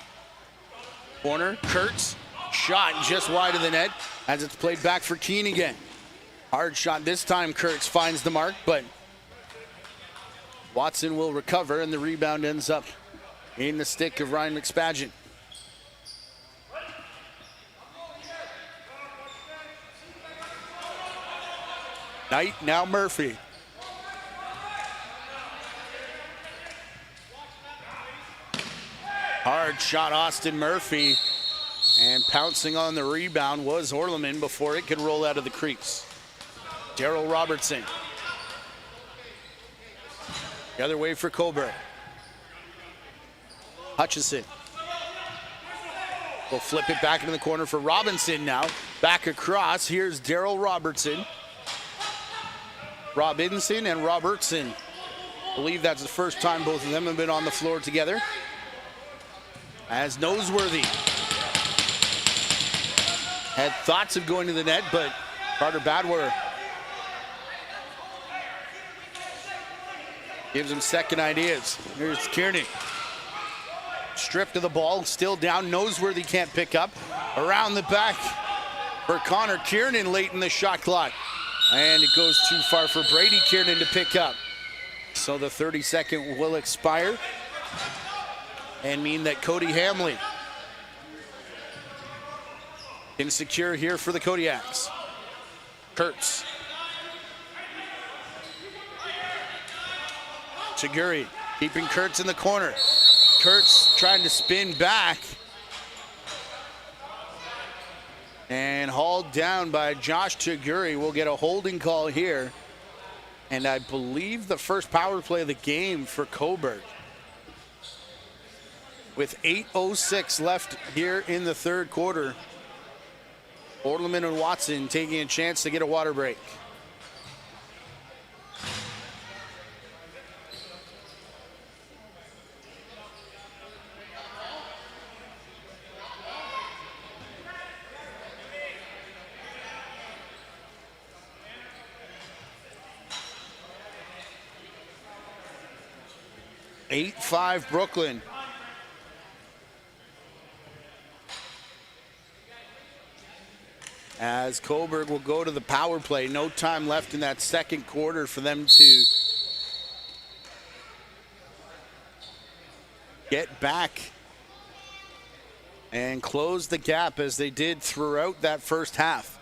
Corner, Kurtz, shot just wide of the net as it's played back for Keene again. Hard shot this time, Kurtz finds the mark, but Watson will recover and the rebound ends up in the stick of Ryan McSpadgen. Knight, now Murphy. Hard shot, Austin Murphy, and pouncing on the rebound was Orleman before it could roll out of the crease. Daryl Robertson. The other way for Coburg. Hutchison. Will flip it back into the corner for Robinson now. Back across, here's Daryl Robertson. Robinson and Robertson. I believe that's the first time both of them have been on the floor together. As Noseworthy had thoughts of going to the net, but Carter Badwer gives him second ideas. Here's Kiernan. Stripped of the ball, still down. Noseworthy can't pick up. Around the back for Connor Kiernan late in the shot clock. And it goes too far for Brady Kiernan to pick up. So the 30-second will expire and mean that Cody Hamley can secure here for the Kodiaks. Kurtz. Chiguri keeping Kurtz in the corner. Kurtz trying to spin back. And hauled down by Josh Chiguri. We'll get a holding call here. And I believe the first power play of the game for Coburg. With 8:06 left here in the third quarter. Orleman and Watson taking a chance to get a water break. Eight 5 Brooklyn. As Coburg will go to the power play. No time left in that second quarter for them to get back and close the gap as they did throughout that first half.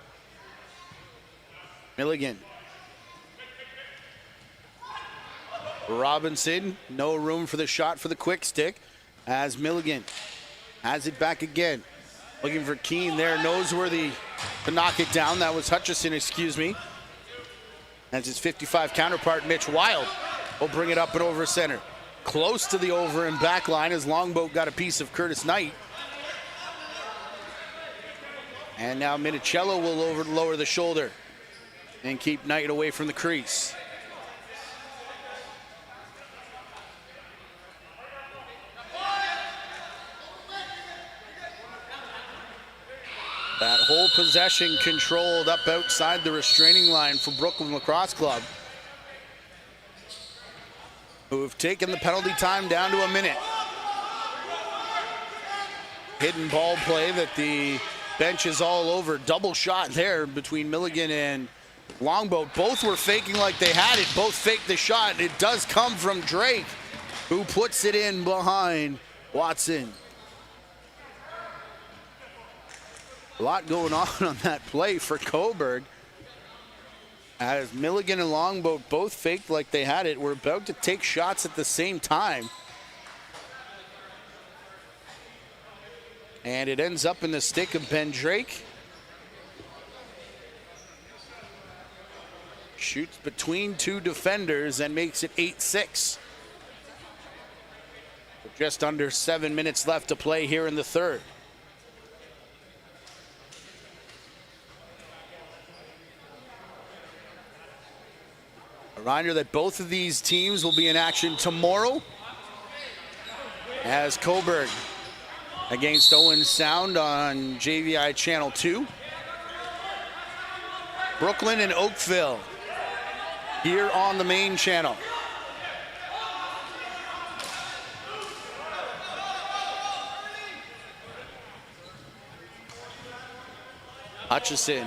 Milligan. Robinson, no room for the shot for the quick stick as Milligan has it back again. Looking for Keene there, Noseworthy to knock it down. That was Hutchison, excuse me. As his 55 counterpart, Mitch Wild, will bring it up and over center. Close to the over and back line as Longboat got a piece of Curtis Knight. And now Minicello will lower the shoulder and keep Knight away from the crease. That whole possession controlled up outside the restraining line for Brooklyn Lacrosse Club, who have taken the penalty time down to a minute. Hidden ball play that the bench is all over. Double shot there between Milligan and Longboat. Both were faking like they had it. Both faked the shot. It does come from Drake, who puts it in behind Watson. A lot going on that play for Coburg As Milligan and Longboat both faked like they had it, were about to take shots at the same time. And it ends up in the stick of Ben Drake. Shoots between two defenders and makes it 8-6. With just under 7 minutes left to play here in the third. A reminder that both of these teams will be in action tomorrow as Coburg against Owen Sound on JVI Channel 2. Brooklin and Oakville here on the main channel. Hutchison.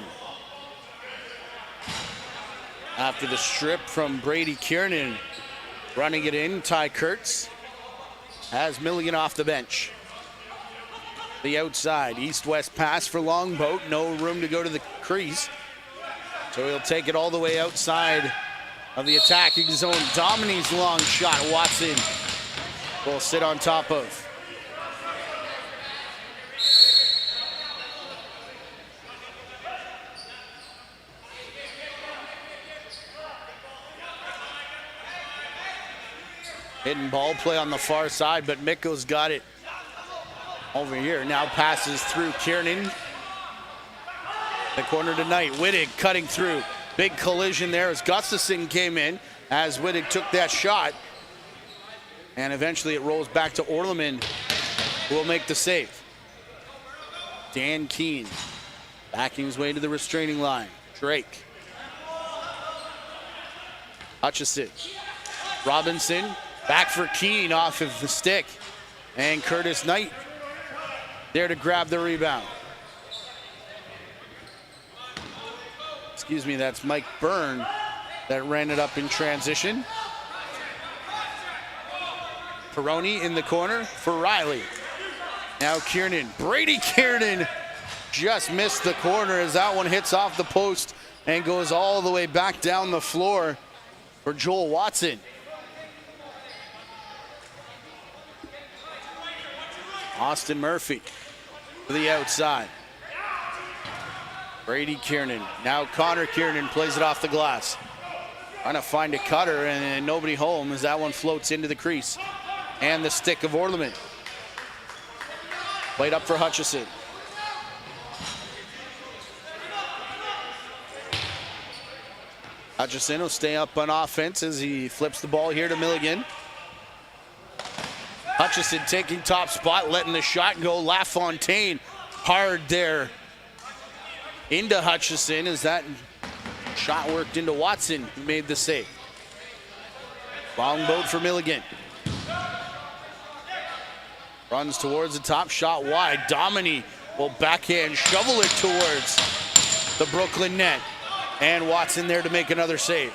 After the strip from Brady Kiernan, running it in, Ty Kurtz has Milligan off the bench. The outside, east-west pass for Longboat, no room to go to the crease. So he'll take it all the way outside of the attacking zone. Domini's long shot, Watson will sit on top of. Hidden ball play on the far side, but Mikko's got it over here. Now passes through Kiernan. The corner tonight, Wittig cutting through. Big collision there as Gustafson came in as Wittig took that shot. And eventually it rolls back to Orleman, who will make the save. Dan Keene backing his way to the restraining line. Drake. Hutchison. Robinson. Back for Keene off of the stick. And Curtis Knight there to grab the rebound. Excuse me, that's Mike Byrne that ran it up in transition. Peroni in the corner for Riley. Now Kiernan. Brady Kiernan just missed the corner as that one hits off the post and goes all the way back down the floor for Joel Watson. Austin Murphy to the outside. Brady Kiernan. Now Connor Kiernan plays it off the glass. Trying to find a cutter and nobody home as that one floats into the crease. And the stick of Orleman. Played up for Hutchison. Hutchison will stay up on offense as he flips the ball here to Milligan. Hutchison taking top spot, letting the shot go. LaFontaine hard there into Hutchison as that shot worked into Watson, who made the save. Longboat for Milligan. Runs towards the top, shot wide. Domini will backhand shovel it towards the Brooklyn net. And Watson there to make another save.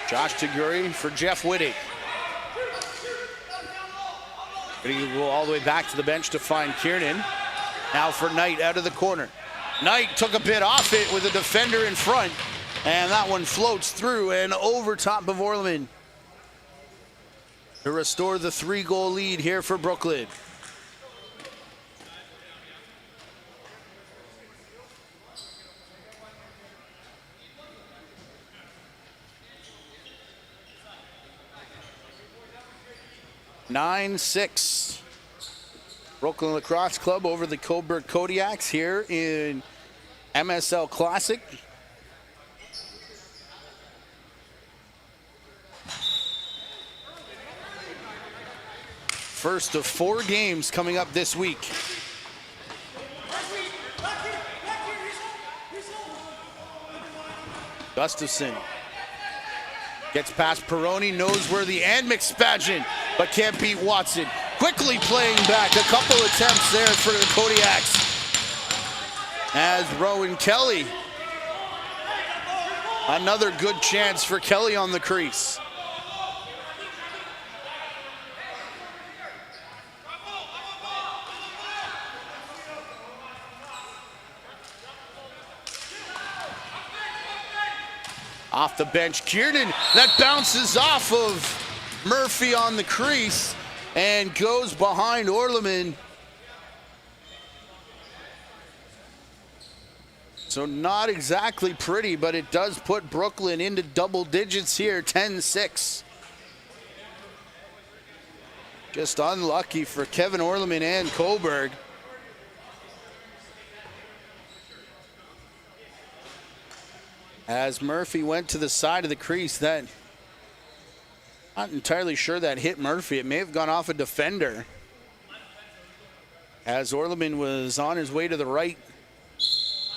Josh Taguri for Jeff Wittig. Wittig will go all the way back to the bench to find Kiernan. Now for Knight out of the corner. Knight took a bit off it with a defender in front. And that one floats through and over top of Orleman to restore the 3-goal lead here for Brooklyn. (9-6). Brooklyn Lacrosse Club over the Cobourg Kodiaks here in MSL Classic. First of 4 games coming up this week. Gustafson gets past Peroni, knows where the and McSpadgen, but can't beat Watson. Quickly playing back, a couple attempts there for the Kodiaks. As Rowan Kelly, another good chance for Kelly on the crease. Off the bench, Kiernan, that bounces off of Murphy on the crease and goes behind Orleman. So not exactly pretty, but it does put Brooklyn into double digits here, 10-6. Just unlucky for Kevin Orleman and Coburg. As Murphy went to the side of the crease, that, not entirely sure that hit Murphy. It may have gone off a defender. As Orleman was on his way to the right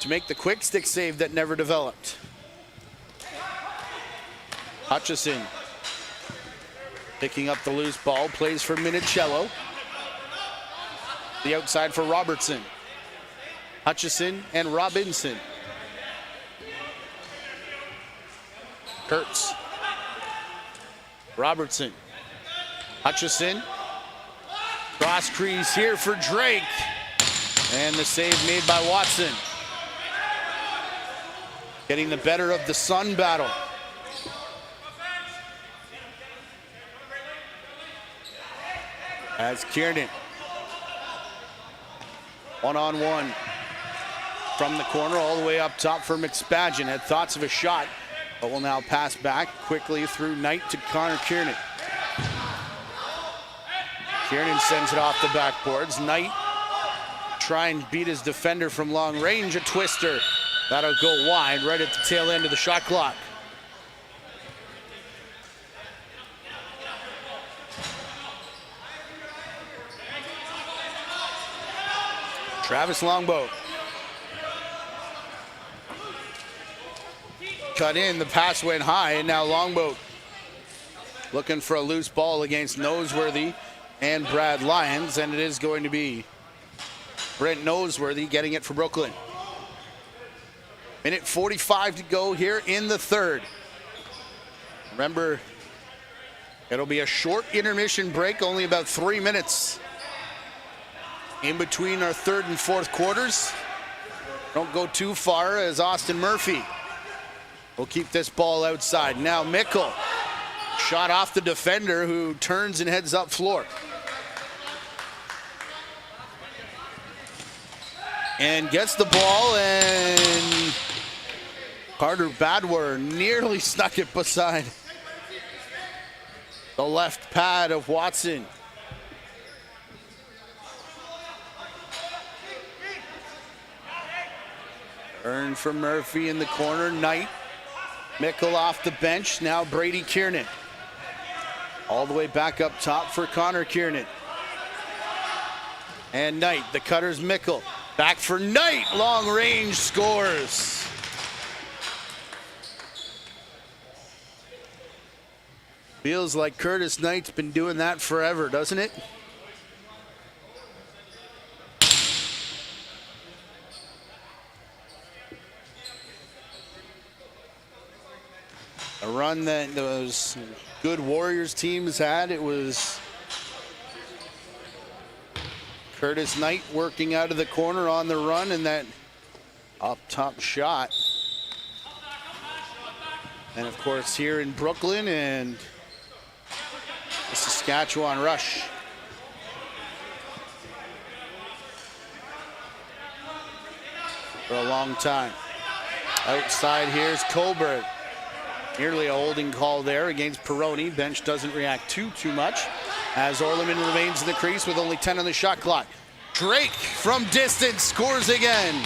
to make the quick stick save that never developed. Hutchison picking up the loose ball, plays for Minicello. The outside for Robertson. Hutchison and Robinson. Kurtz. Robertson. Hutchison. Cross crease here for Drake. And the save made by Watson. Getting the better of the Sun battle. As Kiernan. One-on-one. From the corner all the way up top for McSpadgen. Had thoughts of a shot, but will now pass back quickly through Knight to Connor Kiernan. Kiernan sends it off the backboards. Knight try and beat his defender from long range. A twister. That'll go wide right at the tail end of the shot clock. Travis Longboat. Cut in, the pass went high, and now Longboat looking for a loose ball against Noseworthy and Brad Lyons, and it is going to be Brent Noseworthy getting it for Brooklyn. Minute 45 to go here in the third. Remember, it'll be a short intermission break, only about 3 minutes in between our third and fourth quarters. Don't go too far as Austin Murphy will keep this ball outside. Now Mickle, shot off the defender who turns and heads up floor. And gets the ball, and Carter Badwer nearly snuck it beside the left pad of Watson. Earned from Murphy in the corner. Knight. Mickle off the bench. Now Brady Kiernan. All the way back up top for Connor Kiernan. And Knight. The cutter's Mickle. Back for Knight. Long range scores. Feels like Curtis Knight's been doing that forever, doesn't it? A run that those good Warriors teams had. It was Curtis Knight working out of the corner on the run, and that up top shot. And of course here in Brooklyn and the Saskatchewan Rush. For a long time. Outside here's Coburg. Nearly a holding call there against Peroni. Bench doesn't react too much as Orleman remains in the crease with only 10 on the shot clock. Drake from distance scores again.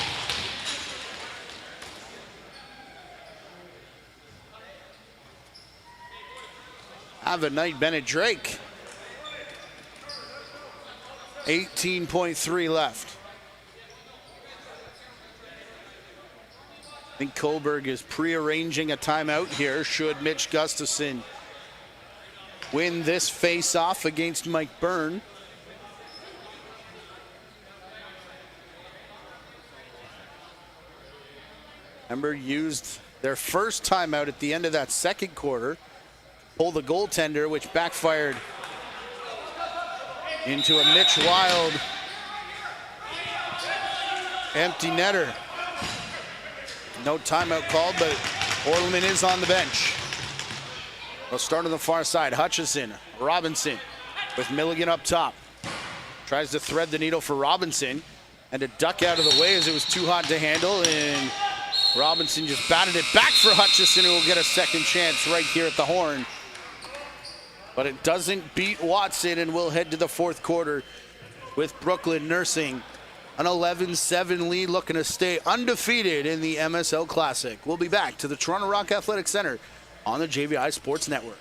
Have a night, Bennett Drake. 18.3 left. I think Coburg is prearranging a timeout here should Mitch Gustafson win this face-off against Mike Byrne. Remember, used their first timeout at the end of that second quarter. Pull the goaltender, which backfired into a Mitch Wild empty netter. No timeout called, but Orleman is on the bench. We'll start on the far side. Hutchison, Robinson with Milligan up top. Tries to thread the needle for Robinson and to duck out of the way as it was too hot to handle, and Robinson just batted it back for Hutchison, who will get a second chance right here at the horn. But it doesn't beat Watson, and we'll head to the fourth quarter with Brooklyn nursing an 11-7 lead, looking to stay undefeated in the MSL Classic. We'll be back to the Toronto Rock Athletic Center on the JVI Sports Network.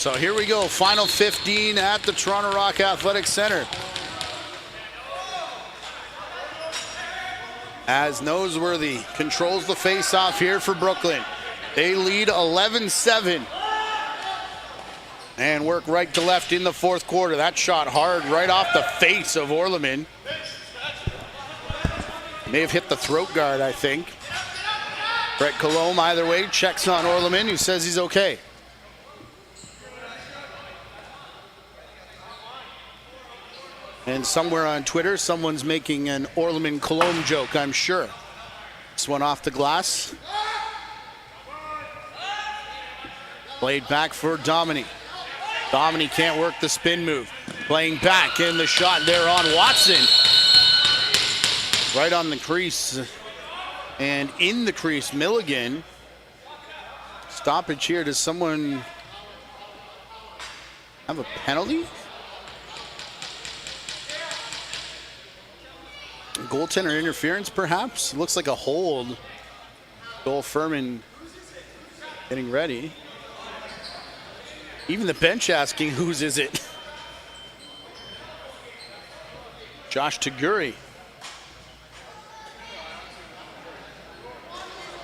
So here we go, final 15 at the Toronto Rock Athletic Center. As Noseworthy controls the face-off here for Brooklyn. They lead 11-7 and work right to left in the fourth quarter. That shot hard right off the face of Orleman. May have hit the throat guard, I think. Brett Colombe, either way, checks on Orleman, who says he's okay. And somewhere on Twitter, someone's making an Orleman Colombe joke, I'm sure. This one off the glass. Played back for Domini. Domini can't work the spin move. Playing back, and the shot there on Watson. Right on the crease. And in the crease, Milligan. Stoppage here. Does someone have a penalty? Goaltender interference, perhaps? Looks like a hold. Joel Furman getting ready. Even the bench asking, whose is it? Josh Taguri.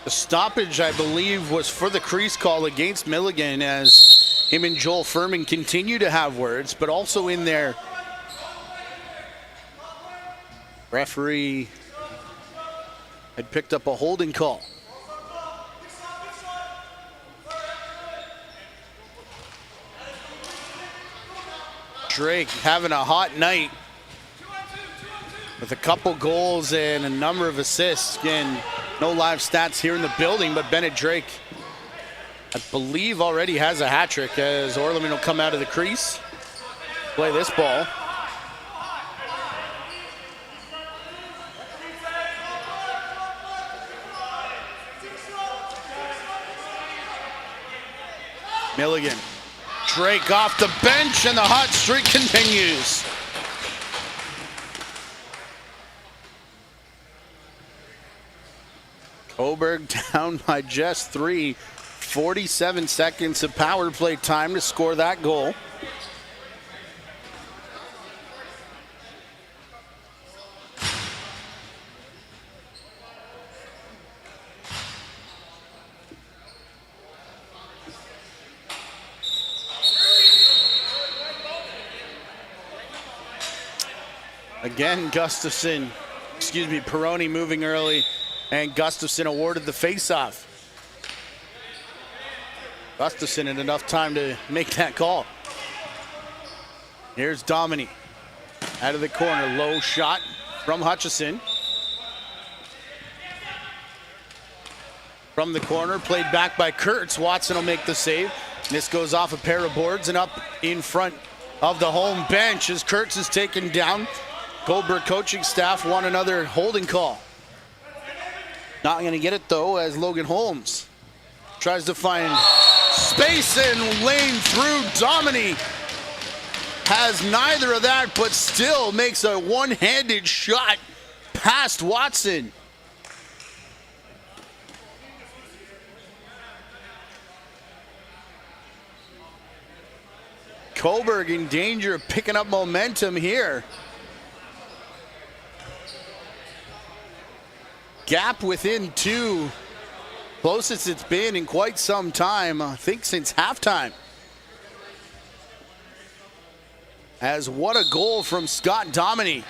The stoppage, I believe, was for the crease call against Milligan, as him and Joel Furman continue to have words, but also in there, referee had picked up a holding call. Drake having a hot night with a couple goals and a number of assists. Again, no live stats here in the building, but Bennett Drake, I believe, already has a hat trick, as Orleman will come out of the crease, play this ball. Milligan. Drake off the bench, and the hot streak continues. Coburg down by just 3. 47 seconds of power play time to score that goal. Again, Peroni moving early, and Gustafson awarded the faceoff. Gustafson had enough time to make that call. Here's Domini. Out of the corner, low shot from Hutchison. From the corner, played back by Kurtz. Watson will make the save. This goes off a pair of boards and up in front of the home bench as Kurtz is taken down. Cobourg coaching staff want another holding call. Not going to get it though, as Logan Holmes tries to find space and lane through. Domini has neither of that, but still makes a one-handed shot past Watson. Coburg in danger of picking up momentum here. Gap within two. Closest it's been in quite some time, I think since halftime. As what a goal from Scott Domini.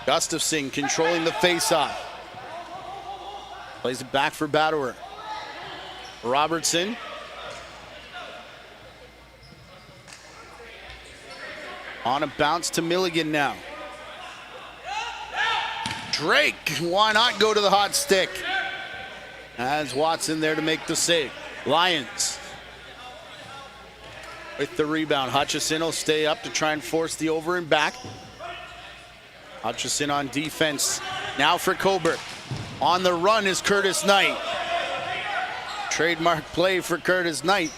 Gustafson controlling the faceoff. Plays it back for Badower. Robertson. On a bounce to Milligan now. Drake, why not go to the hot stick? As Watson there to make the save. Lions with the rebound. Hutchison will stay up to try and force the over and back. Hutchison on defense now for Coburg. On the run is Curtis Knight. Trademark play for Curtis Knight.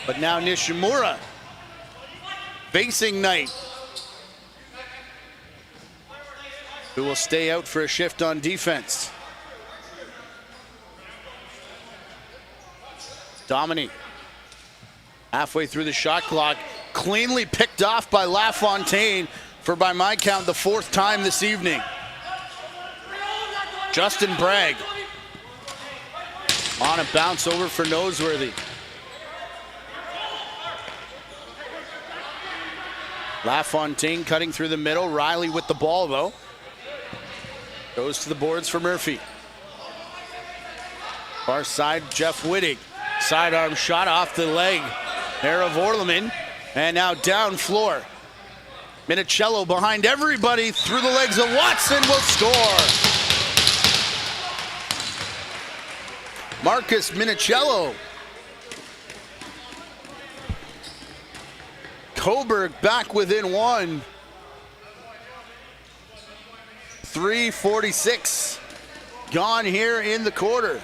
But now Nishimura facing Knight, who will stay out for a shift on defense. Domini halfway through the shot clock, cleanly picked off by LaFontaine for, by my count, the fourth time this evening. Justin Bragg on a bounce over for Noseworthy. LaFontaine cutting through the middle. Riley with the ball though. Goes to the boards for Murphy. Far side, Jeff Wittig. Sidearm shot off the leg there of Orleman. And now down floor. Minicello behind everybody through the legs of Watson will score. Marcus Minicello. Coburg back within one. 3:46 gone here in the quarter.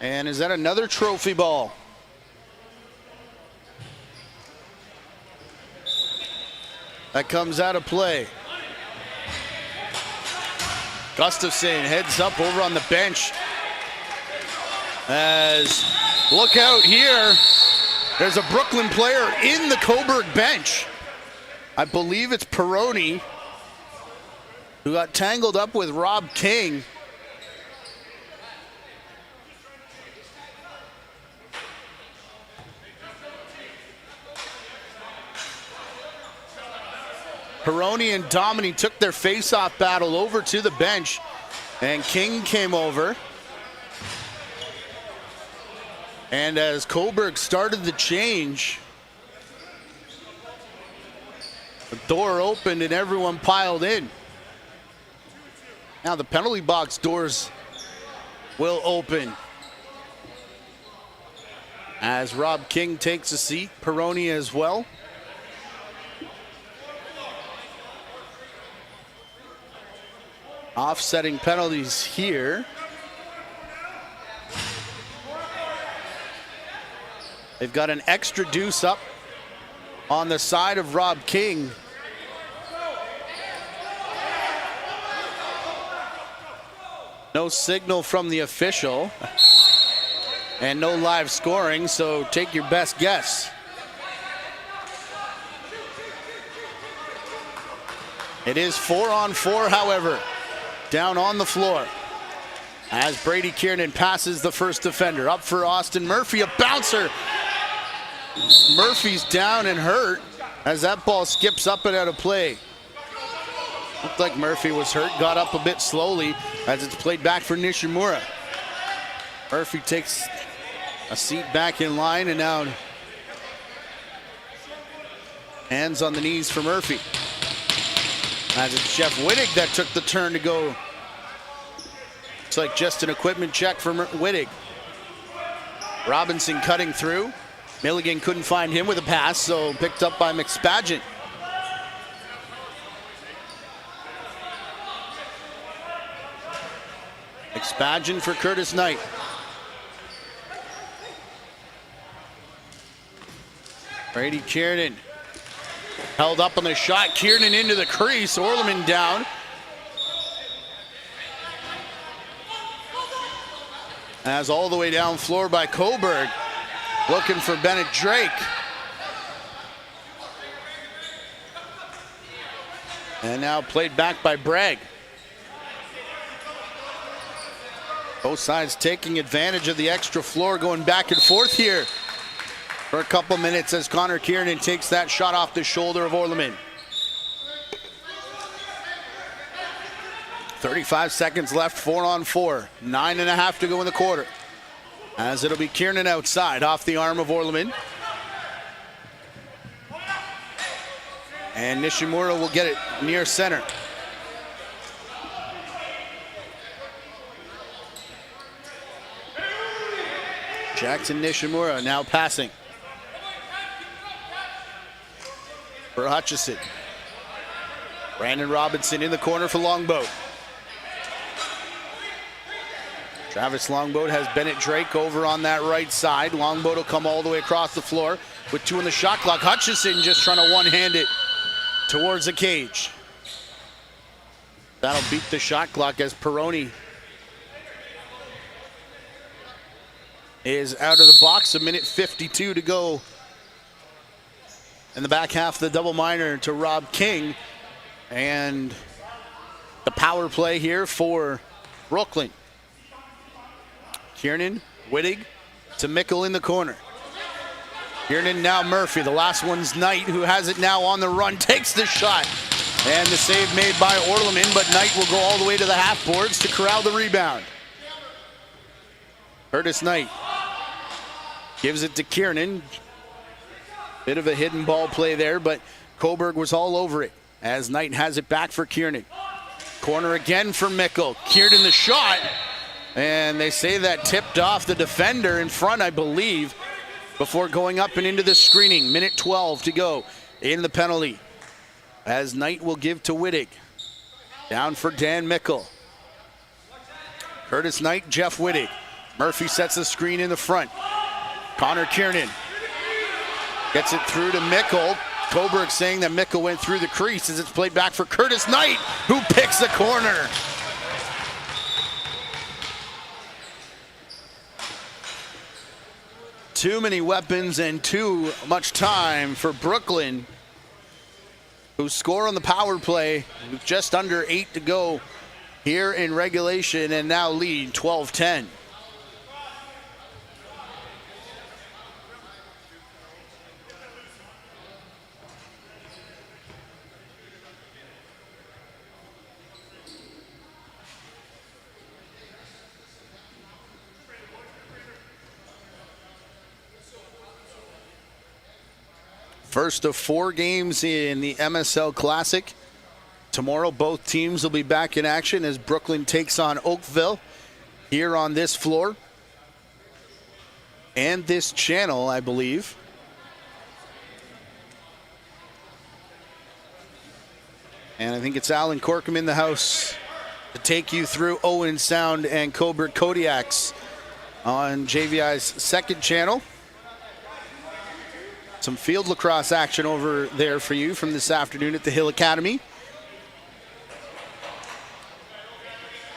And is that another trophy ball? That comes out of play. Gustafson heads up over on the bench. As, look out here, there's a Brooklyn player in the Coburg bench. I believe it's Peroni, who got tangled up with Rob King. Peroni and Domini took their face-off battle over to the bench, and King came over. And as Coburg started the change, the door opened and everyone piled in. Now the penalty box doors will open as Rob King takes a seat, Peroni as well. Offsetting penalties here. They've got an extra deuce up on the side of Rob King. No signal from the official and no live scoring, so take your best guess. It is 4-on-4, however, down on the floor. As Brady Kiernan passes the first defender. Up for Austin Murphy, a bouncer. Murphy's down and hurt as that ball skips up and out of play. Looked like Murphy was hurt, got up a bit slowly as it's played back for Nishimura. Murphy takes a seat back in line, and now hands on the knees for Murphy. As it's Jeff Wittig that took the turn to go. Looks like just an equipment check for Wittig. Robinson cutting through. Milligan couldn't find him with a pass, so picked up by McSpadgett. McSpadgett for Curtis Knight. Brady Kiernan held up on the shot. Kiernan into the crease. Orleman down. As all the way down floor by Coburg. Looking for Bennett Drake. And now played back by Bragg. Both sides taking advantage of the extra floor, going back and forth here for a couple minutes as Connor Kiernan takes that shot off the shoulder of Orleman. 35 seconds left, 4-on-4. 9.5 to go in the quarter. As it'll be Kiernan outside, off the arm of Orleman. And Nishimura will get it near center. Jackson Nishimura now passing. For Hutchison. Brandon Robinson in the corner for Longboat. Travis Longboat has Bennett Drake over on that right side. Longboat will come all the way across the floor with 2 on the shot clock. Hutchison just trying to one-hand it towards the cage. That'll beat the shot clock as Peroni is out of the box. 1:52 to go in the back half of the double minor to Rob King. And the power play here for Brooklyn. Kiernan, Wittig to Mickle in the corner. Kiernan now Murphy. The last one's Knight, who has it now on the run, takes the shot. And the save made by Orleman, but Knight will go all the way to the half boards to corral the rebound. Curtis Knight gives it to Kiernan. Bit of a hidden ball play there, but Coburg was all over it as Knight has it back for Kiernan. Corner again for Mickle. Kiernan the shot. And they say that tipped off the defender in front, I believe, before going up and into the screening. 1:12 to go in the penalty. As Knight will give to Wittig. Down for Dan Mickle. Curtis Knight, Jeff Wittig. Murphy sets the screen in the front. Connor Kiernan gets it through to Mickle. Coburg saying that Mickle went through the crease as it's played back for Curtis Knight, who picks the corner. Too many weapons and too much time for Brooklyn, who score on the power play with just under 8 to go here in regulation and now lead 12-10. First of 4 games in the MSL Classic. Tomorrow, both teams will be back in action as Brooklyn takes on Oakville here on this floor and this channel, I believe. And I think it's Alan Corkum in the house to take you through Owen Sound and Cobourg Kodiaks on JVI's second channel. Some field lacrosse action over there for you from this afternoon at the Hill Academy,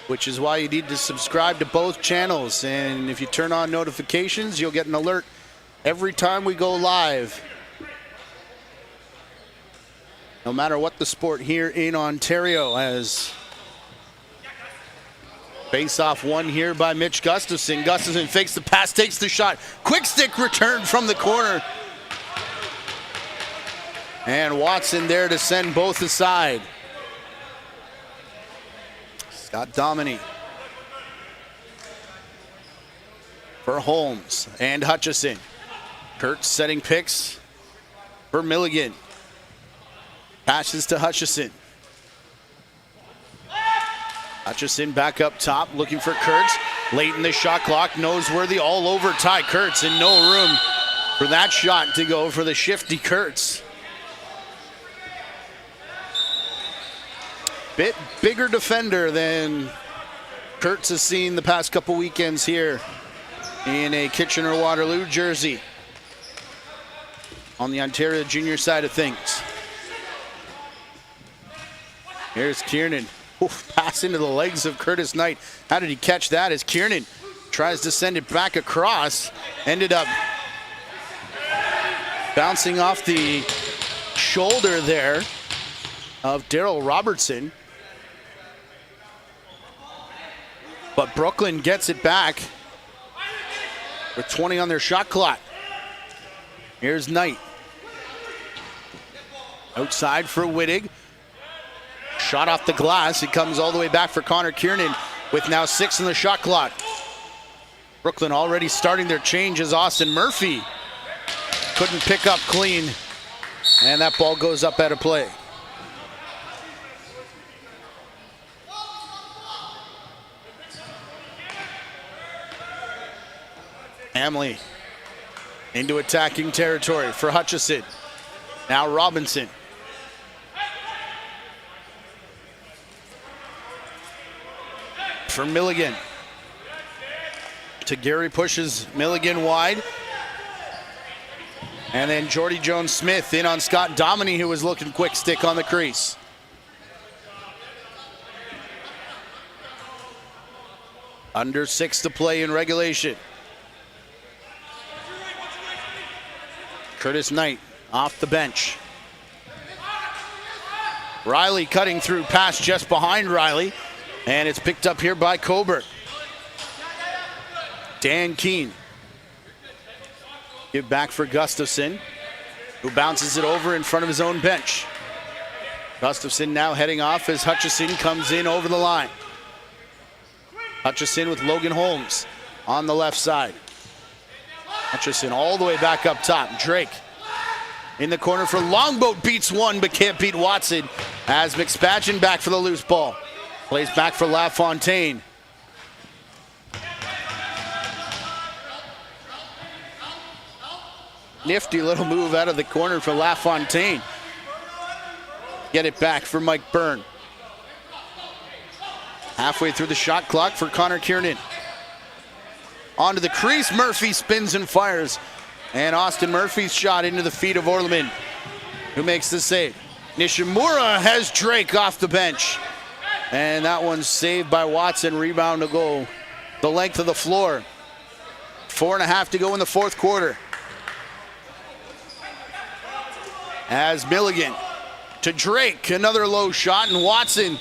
which is why you need to subscribe to both channels. And if you turn on notifications, you'll get an alert every time we go live, no matter what the sport here in Ontario. As face-off won here by Mitch Gustafson. Gustafson fakes the pass, takes the shot. Quick stick return from the corner. And Watson there to send both aside. Scott Dominy for Holmes and Hutchison. Kurtz setting picks for Milligan. Passes to Hutchison. Hutchison back up top, looking for Kurtz. Late in the shot clock, Noseworthy all over Ty Kurtz, and no room for that shot to go for the shifty Kurtz. Bit bigger defender than Kurtz has seen the past couple weekends here in a Kitchener-Waterloo jersey on the Ontario junior side of things. Here's Kiernan. Oof, pass into the legs of Curtis Knight. How did he catch that as Kiernan tries to send it back across? Ended up bouncing off the shoulder there of Daryl Robertson. But Brooklyn gets it back with 20 on their shot clock. Here's Knight. Outside for Wittig. Shot off the glass. It comes all the way back for Connor Kiernan with now 6 on the shot clock. Brooklyn already starting their changes. Austin Murphy couldn't pick up clean. And that ball goes up out of play. Hamley into attacking territory for Hutchison. Now Robinson. For Milligan. To Gary, pushes Milligan wide. And then Jordy Jones-Smith in on Scott Dominy, who was looking quick stick on the crease. Under 6 to play in regulation. Curtis Knight off the bench. Riley cutting through, pass just behind Riley. And it's picked up here by Coburg. Dan Keene. Give back for Gustafson, who bounces it over in front of his own bench. Gustafson now heading off as Hutchison comes in over the line. Hutchison with Logan Holmes on the left side. Hutchison all the way back up top. Drake in the corner for Longboat, beats one but can't beat Watson as McSpadgeon back for the loose ball. Plays back for LaFontaine. Nifty little move out of the corner for LaFontaine. Get it back for Mike Byrne. Halfway through the shot clock for Connor Kiernan. Onto the crease, Murphy spins and fires. And Austin Murphy's shot into the feet of Orleman, who makes the save. Nishimura has Drake off the bench. And that one's saved by Watson. Rebound to go the length of the floor. 4.5 to go in the fourth quarter. As Milligan to Drake, another low shot, and Watson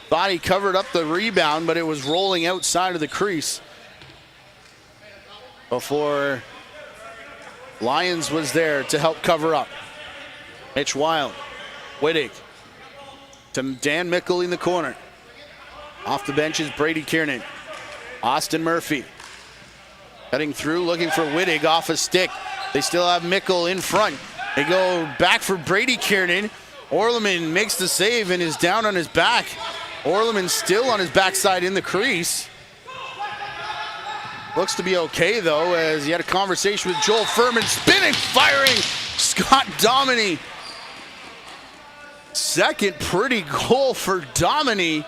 thought he covered up the rebound, but it was rolling outside of the crease before Lyons was there to help cover up. Mitch Wild, Wittig to Dan Mickle in the corner. Off the bench is Brady Kiernan. Austin Murphy cutting through, looking for Wittig off a stick. They still have Mickle in front. They go back for Brady Kiernan. Orleman makes the save and is down on his back. Orleman still on his backside in the crease. Looks to be okay though, as he had a conversation with Joel Furman. Spinning, firing, Scott Dominy. Second pretty goal for Dominy.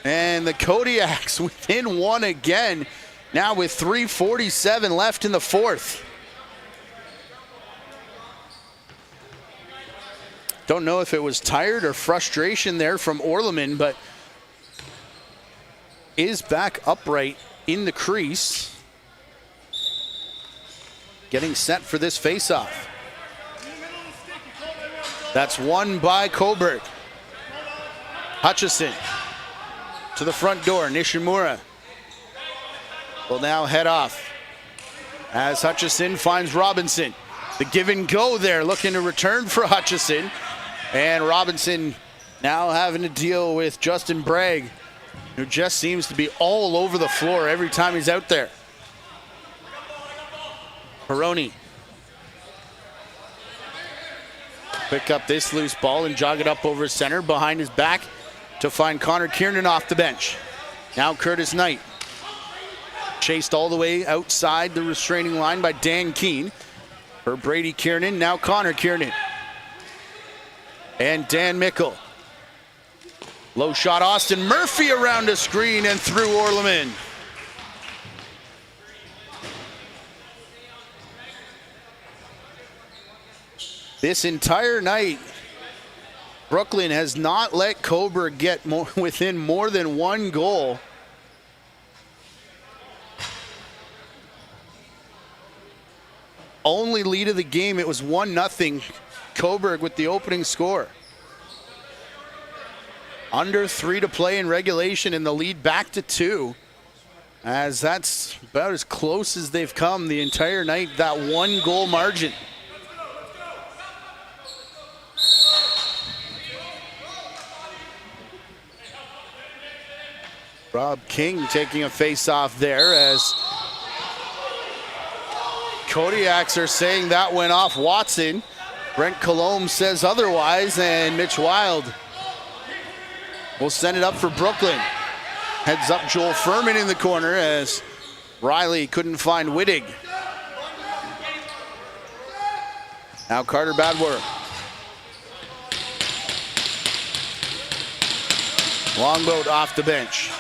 And the Kodiaks within one again, now with 3:47 left in the fourth. Don't know if it was tired or frustration there from Orleman, but is back upright in the crease. Getting set for this faceoff. That's won by Coburg. Hutchison to the front door. Nishimura will now head off as Hutchison finds Robinson. The give and go there, looking to return for Hutchison. And Robinson now having to deal with Justin Bragg, who just seems to be all over the floor every time he's out there. Peroni. Pick up this loose ball and jog it up over center behind his back to find Connor Kiernan off the bench. Now Curtis Knight. Chased all the way outside the restraining line by Dan Keene. For Brady Kiernan, now Connor Kiernan. And Dan Mickle. Low shot, Austin Murphy around a screen and through Orleman. This entire night, Brooklyn has not let Coburg get within more than one goal. Only lead of the game, it was 1-0. Coburg with the opening score. Under 3 to play in regulation, and the lead back to 2. As that's about as close as they've come the entire night, that 1-goal margin. Rob King taking a face-off there as Kodiaks are saying that went off Watson. Brent Colombe says otherwise, and Mitch Wild will send it up for Brooklyn. Heads up Joel Furman in the corner as Riley couldn't find Wittig. Now Carter Badwer. Longboat off the bench.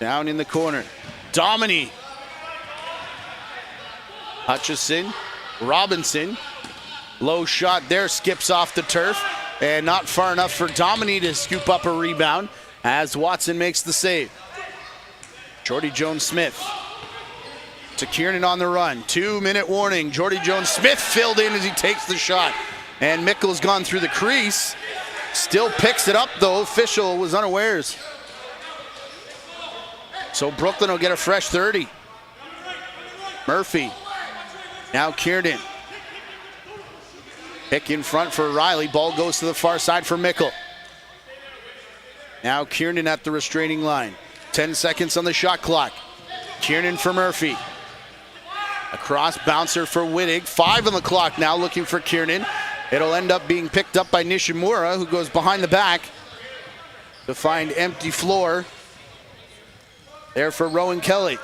Down in the corner. Dominy. Hutchison. Robinson. Low shot there, skips off the turf. And not far enough for Dominy to scoop up a rebound as Watson makes the save. Jordy Jones-Smith to Kiernan on the run. 2-minute warning. Jordy Jones-Smith filled in as he takes the shot. And Mickle's gone through the crease. Still picks it up though. Official was unawares. So Brooklyn will get a fresh 30. Murphy. Now Kiernan. Pick in front for Riley. Ball goes to the far side for Mickle. Now Kiernan at the restraining line. 10 seconds on the shot clock. Kiernan for Murphy. A cross bouncer for Wittig. 5 on the clock now, looking for Kiernan. It'll end up being picked up by Nishimura, who goes behind the back to find empty floor. There for Rowan Kelly.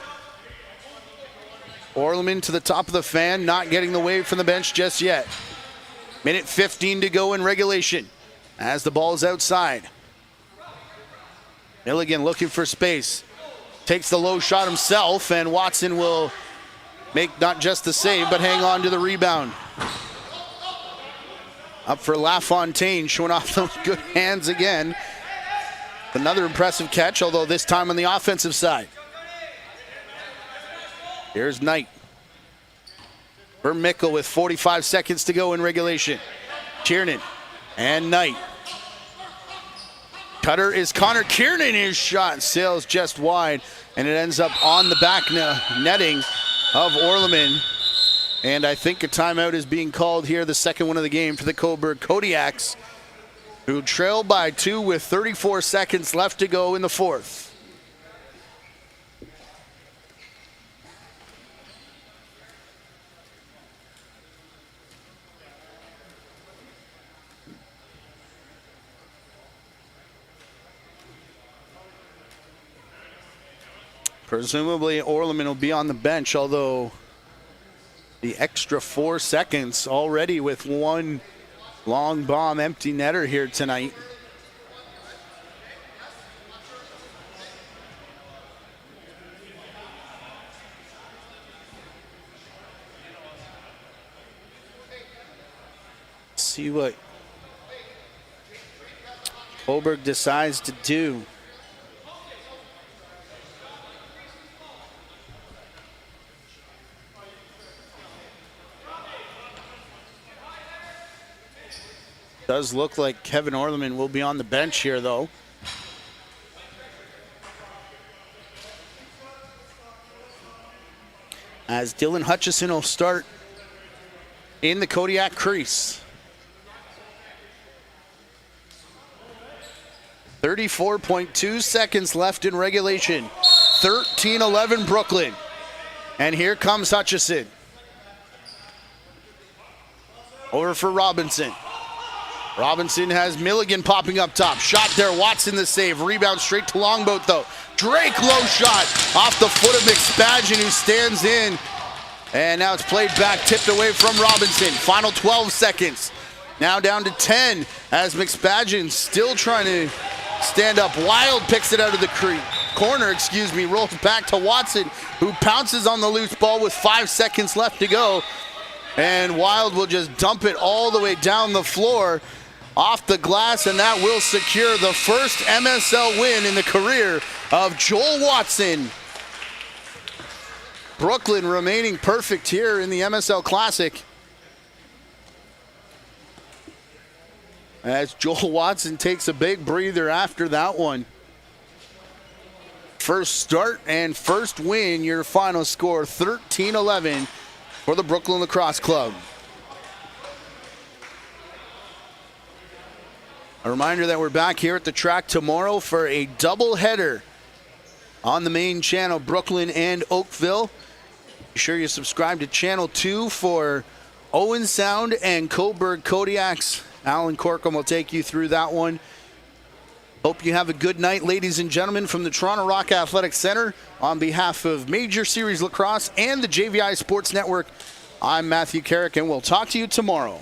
Orleman to the top of the fan, not getting the wave from the bench just yet. Minute 15 to go in regulation as the ball is outside. Milligan looking for space. Takes the low shot himself, and Watson will make not just the save, but hang on to the rebound. Up for LaFontaine, showing off those good hands again. Another impressive catch, although this time on the offensive side. Here's Knight. For Mickle with 45 seconds to go in regulation. Kiernan and Knight. Cutter is Connor Kiernan. His shot sails just wide, and it ends up on the back netting of Orleman. And I think a timeout is being called here, the second one of the game for the Cobourg Kodiaks, who trail by 2 with 34 seconds left to go in the fourth. Presumably Orleman will be on the bench, although the extra 4 seconds already with one long bomb empty netter here tonight. see what Coburg decides to do. Does look like Kevin Orleman will be on the bench here, though. As Dylan Hutchison will start in the Kodiak crease. 34.2 seconds left in regulation. 13-11 Brooklyn. And here comes Hutchison. Over for Robinson. Robinson has Milligan popping up top. Shot there, Watson the save. Rebound straight to Longboat though. Drake low shot off the foot of McSpadgen, who stands in. And now it's played back, tipped away from Robinson. Final 12 seconds. Now down to 10 as McSpadgen still trying to stand up. Wild picks it out of the corner, rolls back to Watson, who pounces on the loose ball with 5 seconds left to go. And Wild will just dump it all the way down the floor off the glass, and that will secure the first MSL win in the career of Joel Watson. Brooklyn remaining perfect here in the MSL Classic, as Joel Watson takes a big breather after that one. First start and first win, your final score 13-11 for the Brooklyn Lacrosse Club. A reminder that we're back here at the track tomorrow for a doubleheader on the main channel, Brooklyn and Oakville. Be sure you subscribe to Channel 2 for Owen Sound and Cobourg Kodiaks. Alan Corkum will take you through that one. Hope you have a good night, ladies and gentlemen, from the Toronto Rock Athletic Center. On behalf of Major Series Lacrosse and the JVI Sports Network, I'm Matthew Carrick, and we'll talk to you tomorrow.